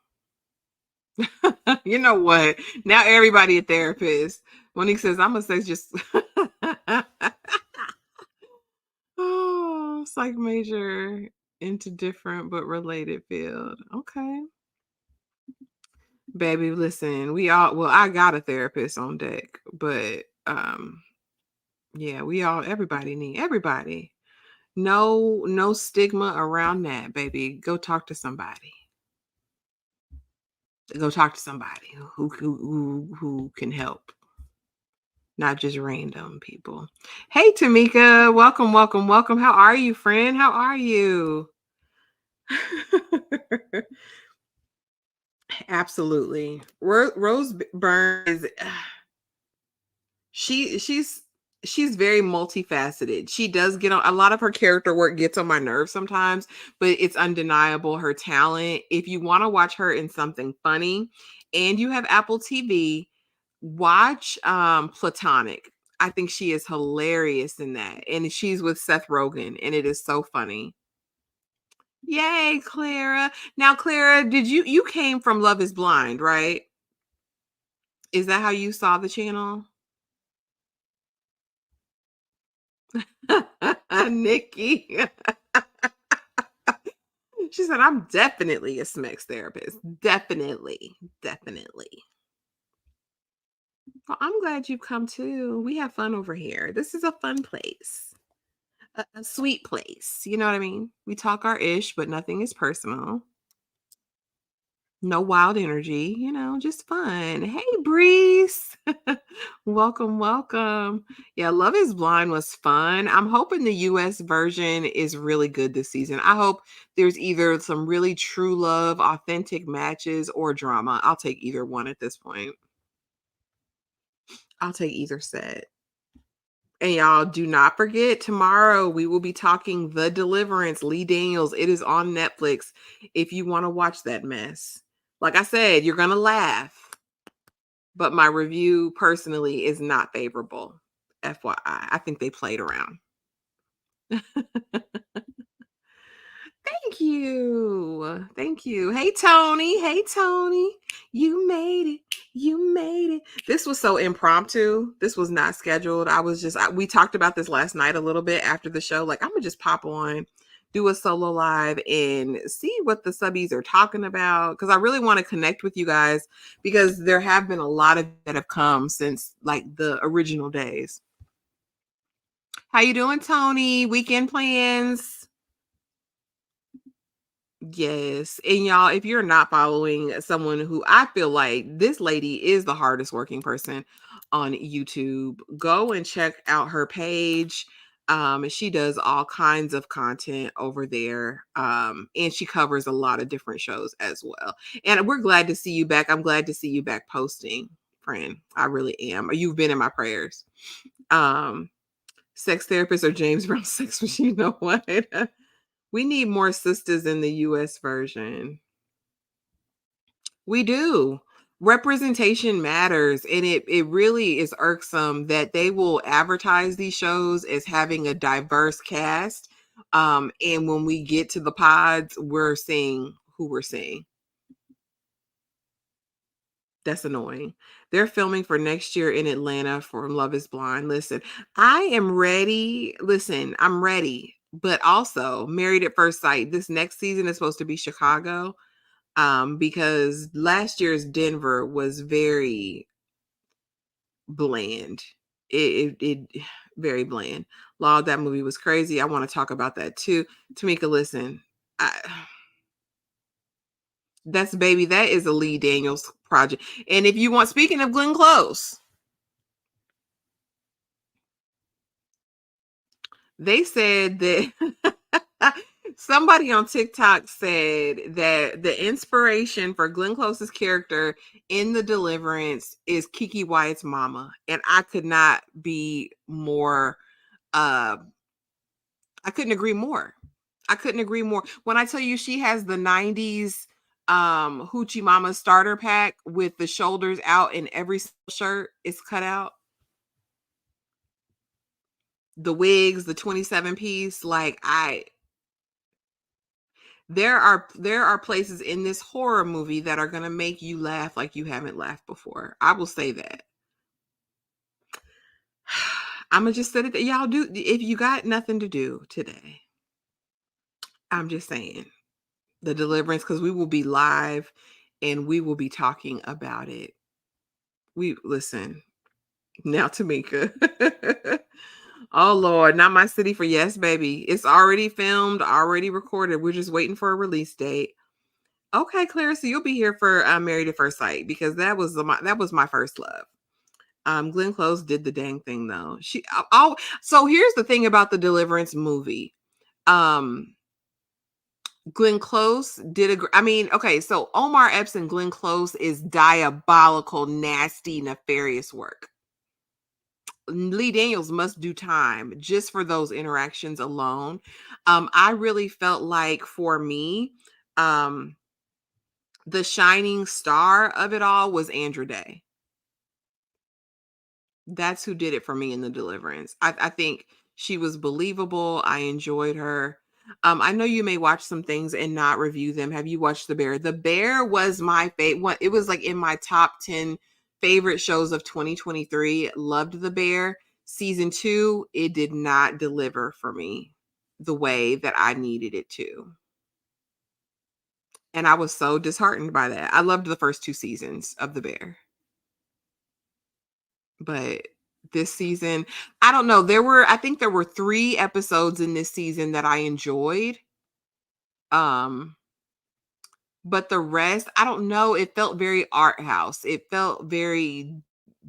You know what? Now everybody a therapist. Monique says, I'm a sex just oh, psych major into different but related field. Okay. Baby, listen, I got a therapist on deck, but yeah, everybody. No stigma around that, baby. Go talk to somebody. Go talk to somebody who can help, not just random people. Hey, Tamika, welcome, welcome, welcome. How are you, friend? How are you? Absolutely. Rose Byrne is she she's she's very multifaceted. She does get on a lot of her character work gets on my nerves sometimes, but it's undeniable her talent. If you want to watch her in something funny and you have Apple TV, watch Platonic. I think she is hilarious in that. And she's with Seth Rogen and it is so funny. Yay, Clara. Now, Clara, did you came from Love is Blind, right? Is that how you saw the channel? Nikki. She said, I'm definitely a SMEX therapist. Definitely. Definitely. Well, I'm glad you've come too. We have fun over here. This is a fun place, a sweet place. You know what I mean? We talk our ish, but nothing is personal. No wild energy, just fun. Hey, Breeze. Welcome, welcome. Yeah, Love is Blind was fun. I'm hoping the US version is really good this season. I hope there's either some really true love, authentic matches, or drama. I'll take either one at this point. I'll take either set. And y'all do not forget, tomorrow we will be talking The Deliverance, Lee Daniels. It is on Netflix if you want to watch that mess. Like I said, you're going to laugh, but my review personally is not favorable. FYI, I think they played around. Thank you. Thank you. Hey, Tony. Hey, Tony. You made it. You made it. This was so impromptu. This was not scheduled. We talked about this last night a little bit after the show. Like, I'm going to just pop on, do a solo live, and see what the subbies are talking about. Because I really want to connect with you guys because there have been a lot of that have come since like the original days. How you doing, Tony? Weekend plans? Yes. And y'all, if you're not following someone who I feel like this lady is the hardest working person on YouTube, go and check out her page. She does all kinds of content over there. And she covers a lot of different shows as well. And we're glad to see you back. I'm glad to see you back posting, friend. I really am. You've been in my prayers. Sex therapist or James Brown sex machine. You know what? We need more sisters in the US version. We do. Representation matters. And it really is irksome that they will advertise these shows as having a diverse cast. And when we get to the pods, we're seeing who we're seeing. That's annoying. They're filming for next year in Atlanta for Love is Blind. Listen, I am ready. Listen, I'm ready. But also, Married at First Sight, this next season is supposed to be Chicago. Because last year's Denver was very bland. It very bland. Law, that movie was crazy. I want to talk about that too. Tamika, listen, That's baby. That is a Lee Daniels project. And if you want, speaking of Glenn Close, they said that somebody on TikTok said that the inspiration for Glenn Close's character in The Deliverance is Kiki Wyatt's mama. And I could not be more, uh, I couldn't agree more. I couldn't agree more. When I tell you she has the 90s Hoochie Mama starter pack with the shoulders out and every shirt is cut out. The wigs, the 27 piece, like there are places in this horror movie that are going to make you laugh like you haven't laughed before. I will say that. I'm gonna just say it. Y'all do if you got nothing to do today. I'm just saying The Deliverance, because we will be live and we will be talking about it. We listen now, Tamika. Oh Lord, not my city for yes, baby. It's already filmed, already recorded. We're just waiting for a release date. Okay, Clarissa, you'll be here for Married at First Sight because that was my first love. Glenn Close did the dang thing though. So here's the thing about the Deliverance movie. Glenn Close did I mean, okay, so Omar Epps and Glenn Close is diabolical, nasty, nefarious work. Lee Daniels must do time just for those interactions alone. I really felt like for me, the shining star of it all was Andra Day. That's who did it for me in The Deliverance. I think she was believable. I enjoyed her. I know you may watch some things and not review them. Have you watched The Bear? The Bear was my favorite. It was like in my top 10 favorite shows of 2023. Loved The Bear. Season 2, it did not deliver for me the way that I needed it to. And I was so disheartened by that. I loved the first 2 seasons of The Bear. But this season, I don't know. I think there were 3 episodes in this season that I enjoyed. Um, but the rest, I don't know. It felt very art house. It felt very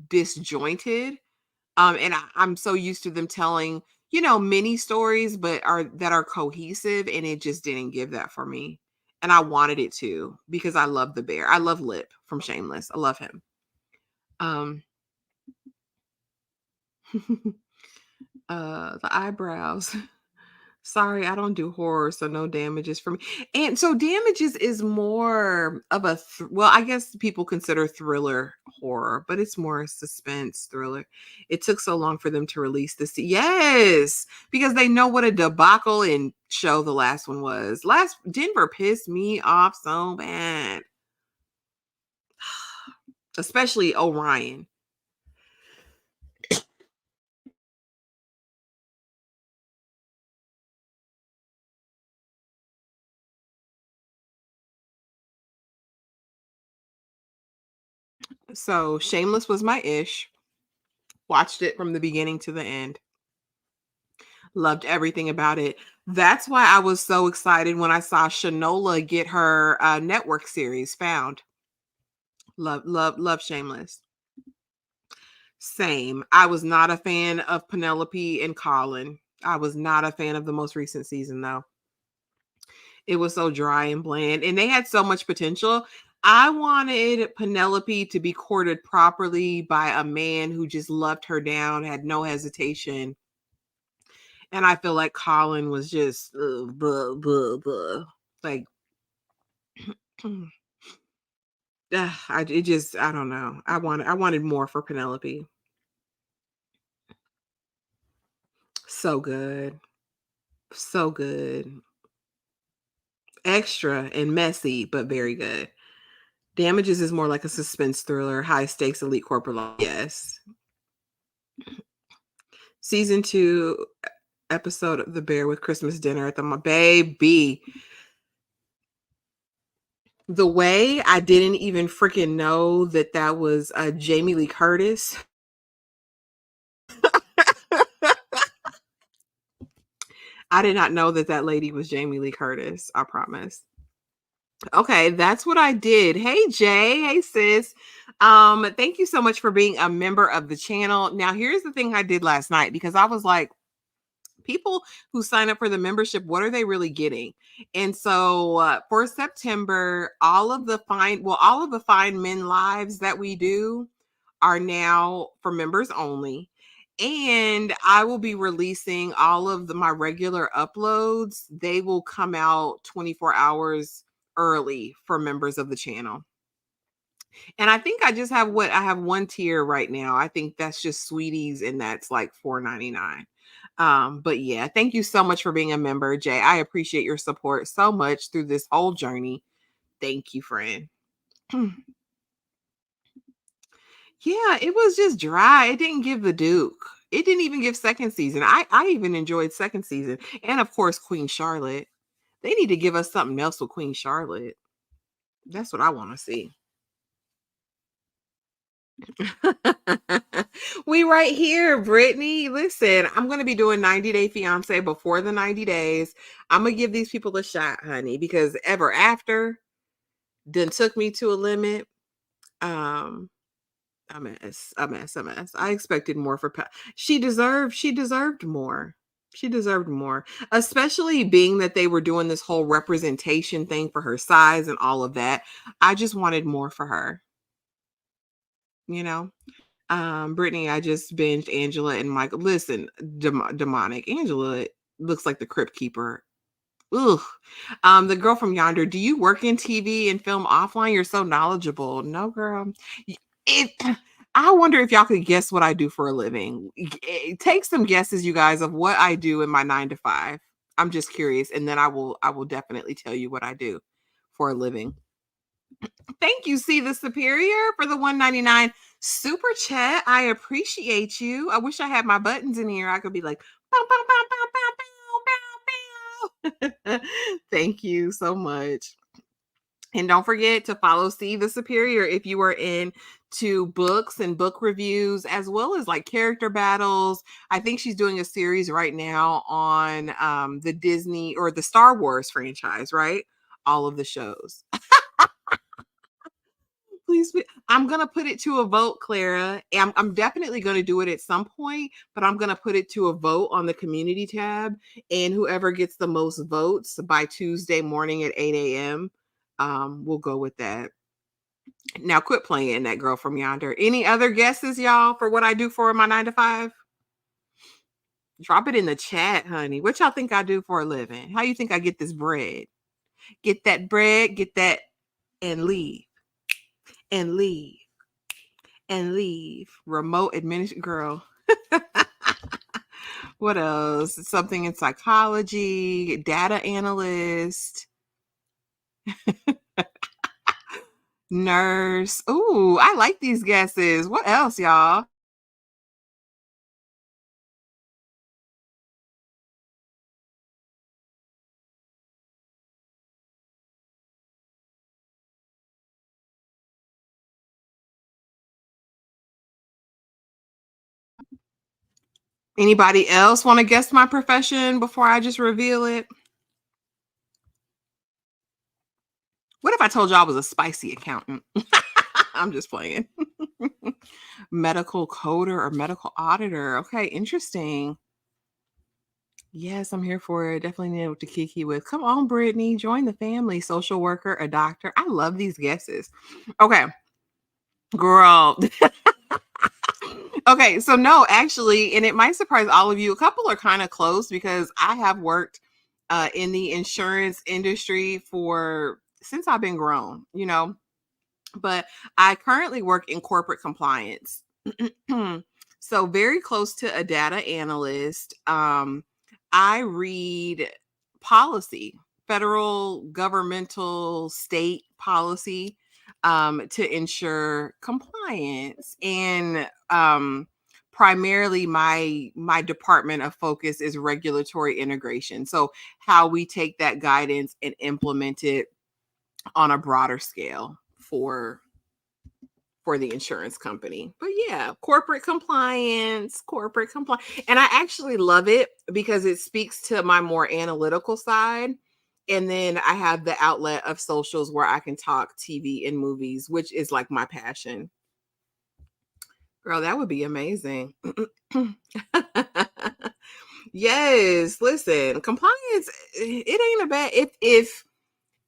disjointed. And I'm so used to them telling, mini stories, but that are cohesive, and it just didn't give that for me. And I wanted it to because I love the bear. I love Lip from Shameless. I love him. Um, the eyebrows. Sorry, I don't do horror, so no Damages for me. And so Damages is more of well, I guess people consider thriller horror, but it's more suspense thriller. It took so long for them to release this. Yes, because they know what a debacle and show the last one was. Last Denver pissed me off so bad. Especially Orion. So Shameless was my ish. Watched it from the beginning to the end. Loved everything about it. That's why I was so excited when I saw Shanola get her network series Found. Love Shameless. Same. I was not a fan of Penelope and Colin. I was not a fan of the most recent season though. It was so dry and bland, and they had so much potential. I wanted Penelope to be courted properly by a man who just loved her down, had no hesitation. And I feel like Colin was just blah, blah, blah. Like I don't know. I wanted more for Penelope. So good. So good. Extra and messy, but very good. Damages is more like a suspense thriller, high stakes elite corporate. Yes. Season 2 episode of The Bear with Christmas dinner at the my baby. The way I didn't even freaking know that was Jamie Lee Curtis. I did not know that lady was Jamie Lee Curtis. I promise. Okay, that's what I did. Hey Jay, hey sis. Thank you so much for being a member of the channel. Now, here's the thing I did last night because I was like, people who sign up for the membership, what are they really getting? And so for September, all of the Fine Men lives that we do are now for members only. And I will be releasing all of my regular uploads. They will come out 24 hours early for members of the channel. And I think I just have I have one tier right now. I think that's just sweeties, and that's like $4.99. But yeah, thank you so much for being a member, Jay. I appreciate your support so much through this whole journey. Thank you, friend. Yeah, it was just dry. It didn't give the Duke. It didn't even give second season. I even enjoyed second season. And of course, Queen Charlotte. They need to give us something else with Queen Charlotte. That's what I want to see. We right here, Brittany. Listen, I'm gonna be doing 90 Day Fiance before the 90 days. I'm gonna give these people a shot, honey, because ever after done took me to a limit. Um, a mess. I expected more for she deserved more. She deserved more, especially being that they were doing this whole representation thing for her size and all of that. I just wanted more for her, you know. Brittany, I just binged Angela and Michael. Listen, demonic. Angela looks like the Crypt Keeper. Ugh. The girl from Yonder. Do you work in TV and film offline? You're so knowledgeable. No, girl. It. I wonder if y'all could guess what I do for a living. Take some guesses, you guys, of what I do in my 9 to 5. I'm just curious, and then I will definitely tell you what I do for a living. Thank you, See the Superior, for the 199 super chat. I appreciate you. I wish I had my buttons in here. I could be like, bow, bow, bow, bow, bow, bow, bow, bow. Thank you so much. And don't forget to follow See the Superior if you are into books and book reviews, as well as like character battles. I think she's doing a series right now on the Disney or the Star Wars franchise, right? All of the shows. Please, I'm gonna put it to a vote, Clara. I'm definitely gonna do it at some point, but I'm gonna put it to a vote on the community tab, and whoever gets the most votes by Tuesday morning at 8 a.m. We'll go with that. Now, quit playing that girl from Yonder. Any other guesses, y'all, for what I do for my 9 to 5? Drop it in the chat, honey. What y'all think I do for a living? How you think I get this bread? Get that bread, get that, and leave, and leave. And leave. Remote administration girl. What else? Something in psychology, data analyst, nurse. Ooh, I like these guesses. What else, y'all? Anybody else want to guess my profession before I just reveal it? What if I told you I was a spicy accountant? I'm just playing. Medical coder or medical auditor. Okay, interesting. Yes, I'm here for it. Definitely know what to kiki with. Come on, Brittany, join the family. Social worker, a doctor. I love these guesses. Okay, girl. Okay, so no, actually, and it might surprise all of you. A couple are kind of close because I have worked in the insurance industry for since I've been grown, but I currently work in corporate compliance. So very close to a data analyst. I read policy, federal, governmental, state policy, to ensure compliance. And primarily my department of focus is regulatory integration. So how we take that guidance and implement it on a broader scale for the insurance company. But yeah, corporate compliance. And I actually love it because it speaks to my more analytical side. And then I have the outlet of socials where I can talk TV and movies, which is like my passion. Girl, that would be amazing. Yes, listen, compliance, it ain't a bad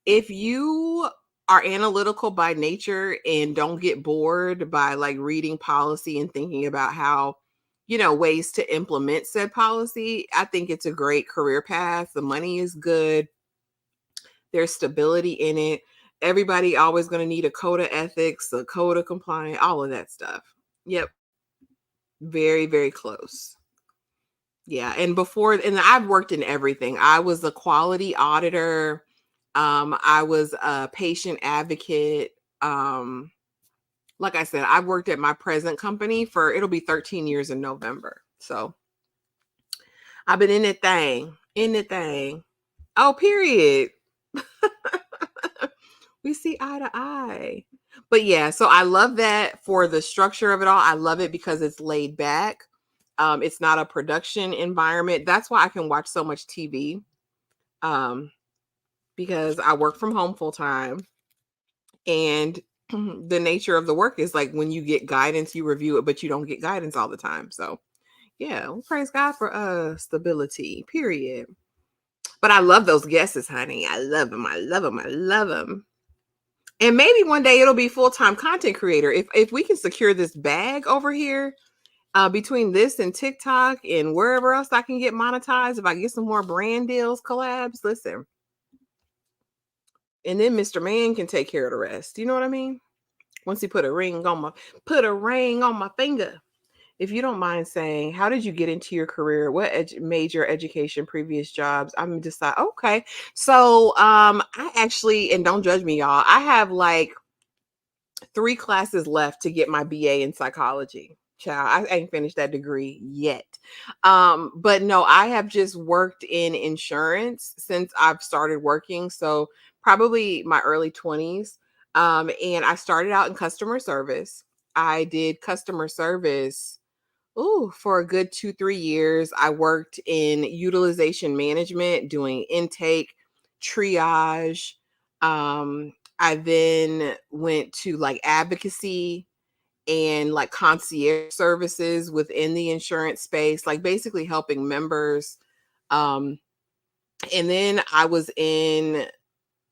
if you are analytical by nature and don't get bored by like reading policy and thinking about how, ways to implement said policy, I think it's a great career path. The money is good. There's stability in it. Everybody always going to need a code of ethics, a code of compliance, all of that stuff. Yep. Very, very close. Yeah. And I've worked in everything. I was a quality auditor. I was a patient advocate. Um, like I said, I've worked at my present company for it'll be 13 years in November. So I've been in that thing. In the thing. Oh, period. We see eye to eye. But yeah, so I love that for the structure of it all. I love it because it's laid back. It's not a production environment. That's why I can watch so much TV. Um, because I work from home full time. And the nature of the work is like when you get guidance, you review it, but you don't get guidance all the time. So yeah, well, praise God for stability, period. But I love those guesses, honey. I love them. I love them. I love them. And maybe one day it'll be full-time content creator. If we can secure this bag over here, between this and TikTok and wherever else I can get monetized, if I get some more brand deals, collabs, listen. And then Mr. Man can take care of the rest. You know what I mean? Once he put a ring on my finger. If you don't mind saying, how did you get into your career? What major education, previous jobs? I'm just like, okay. So, I actually, and don't judge me, y'all. I have like 3 classes left to get my BA in psychology. Child, I ain't finished that degree yet. But no, I have just worked in insurance since I've started working. So probably my early 20s. And I started out in customer service. I did customer service for a good 2, 3 years. I worked in utilization management, doing intake, triage. I then went to like advocacy and like concierge services within the insurance space, like basically helping members. Um, and then I was in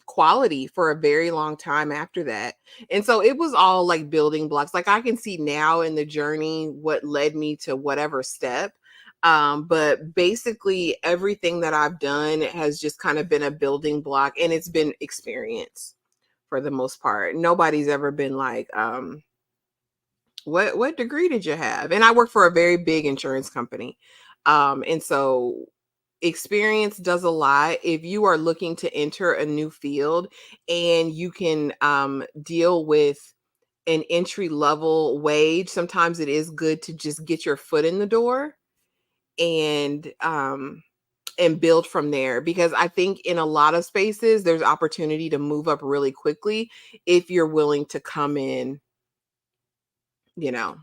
quality for a very long time after that. And so it was all like building blocks. Like I can see now in the journey what led me to whatever step. But basically everything that I've done has just kind of been a building block and it's been experience for the most part. Nobody's ever been like, what degree did you have? And I work for a very big insurance company. And so experience does a lot. If you are looking to enter a new field and you can deal with an entry level wage, sometimes it is good to just get your foot in the door and build from there, because I think in a lot of spaces there's opportunity to move up really quickly if you're willing to come in, you know,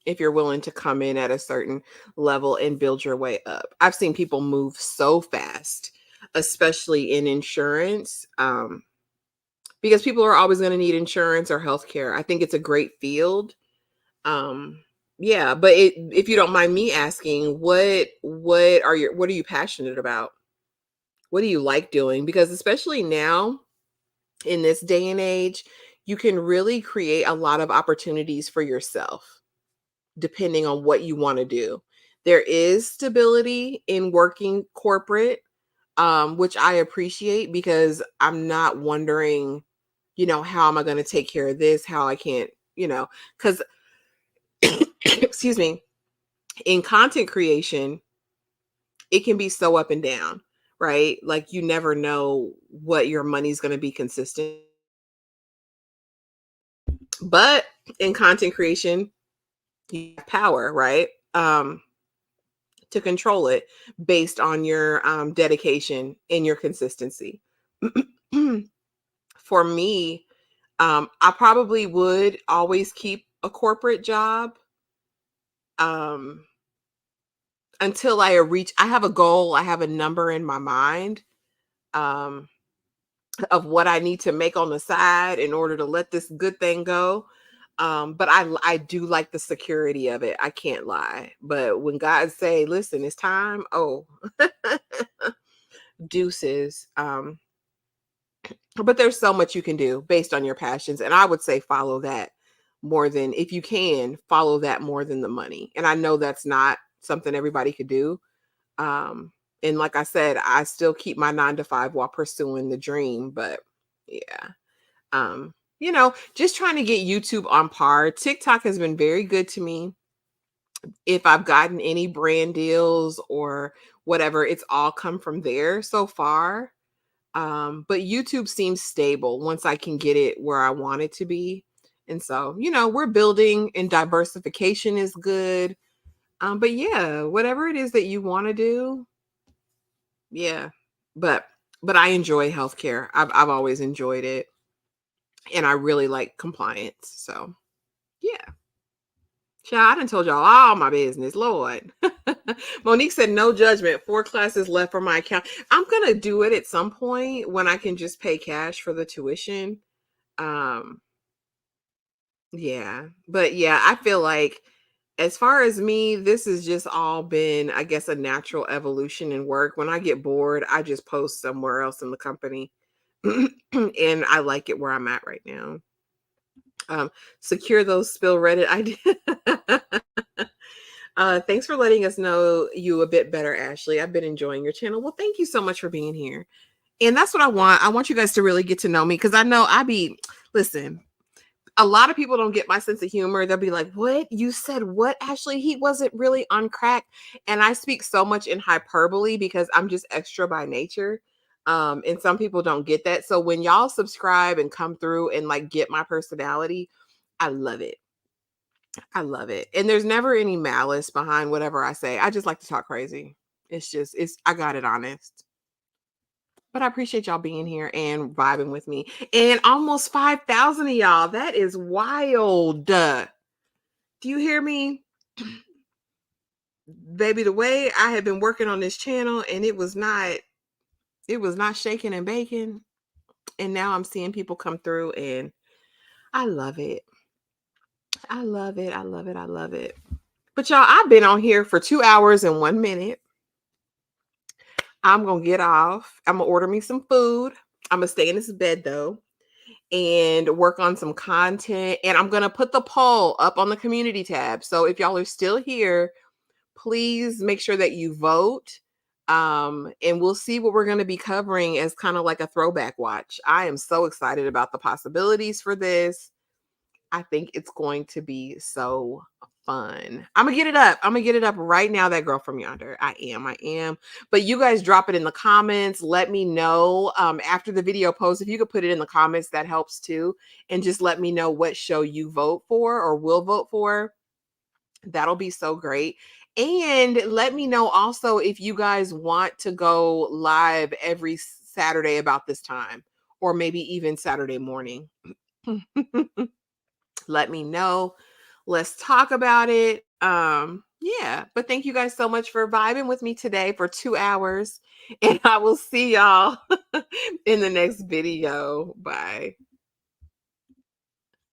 if you're willing to come in at a certain level and build your way up. I've seen people move so fast, especially in insurance, because people are always going to need insurance or healthcare. I think it's a great field. Um, yeah, but if you don't mind me asking, what are you passionate about? What do you like doing? Because especially now in this day and age, you can really create a lot of opportunities for yourself depending on what you want to do. There is stability in working corporate, which I appreciate because I'm not wondering, how am I going to take care of this? How I can't, because, excuse me, in content creation, it can be so up and down, right? Like you never know what your money's going to be consistent. But in content creation, you have power, right? To control it based on your dedication and your consistency. For me, I probably would always keep a corporate job um, until I have a goal, I have a number in my mind. of what I need to make on the side in order to let this good thing go. But I do like the security of it. I can't lie. But when God say, listen, it's time, oh, deuces. But there's so much you can do based on your passions. And I would say follow that more than, if you can, follow that more than the money. And I know that's not something everybody could do. Um, and like I said, I still keep my 9 to 5 while pursuing the dream. But yeah. Just trying to get YouTube on par. TikTok has been very good to me. If I've gotten any brand deals or whatever, it's all come from there so far. But YouTube seems stable once I can get it where I want it to be. And so, we're building, and diversification is good. But yeah, whatever it is that you want to do, yeah. But I enjoy healthcare. I've always enjoyed it, and I really like compliance. So yeah. Child, I done told y'all all my business, Lord. Monique said, no judgment. 4 classes left for my account. I'm going to do it at some point when I can just pay cash for the tuition. Um, yeah. But yeah, I feel like as far as me, this has just all been, I guess, a natural evolution in work. When I get bored, I just post somewhere else in the company. And I like it where I'm at right now. Secure those spill Reddit ideas. Thanks for letting us know you a bit better, Ashley. I've been enjoying your channel. Well, thank you so much for being here. And that's what I want. I want you guys to really get to know me, because I know listen, a lot of people don't get my sense of humor. They'll be like, what? You said what, Ashley? He wasn't really on crack. And I speak so much in hyperbole because I'm just extra by nature. And some people don't get that. So when y'all subscribe and come through and like get my personality, I love it. I love it. And there's never any malice behind whatever I say. I just like to talk crazy. I got it honest. But I appreciate y'all being here and vibing with me. And almost 5,000 of y'all. That is wild. Do you hear me? Baby, the way I had been working on this channel, and it was not shaking and baking. And now I'm seeing people come through, and I love it. I love it. I love it. I love it. But y'all, I've been on here for 2 hours and 1 minute. I'm going to get off. I'm going to order me some food. I'm going to stay in this bed though and work on some content. And I'm going to put the poll up on the community tab. So if y'all are still here, please make sure that you vote. And we'll see what we're going to be covering as kind of like a throwback watch. I am so excited about the possibilities for this. I think it's going to be so fun. I'm gonna get it up. I'm gonna get it up right now. That girl from yonder. I am. But you guys drop it in the comments. Let me know after the video post. If you could put it in the comments, that helps too. And just let me know what show you vote for or will vote for. That'll be so great. And let me know also if you guys want to go live every Saturday about this time, or maybe even Saturday morning. Let me know. Let's talk about it. Yeah, but thank you guys so much for vibing with me today for 2 hours, and I will see y'all in the next video. Bye.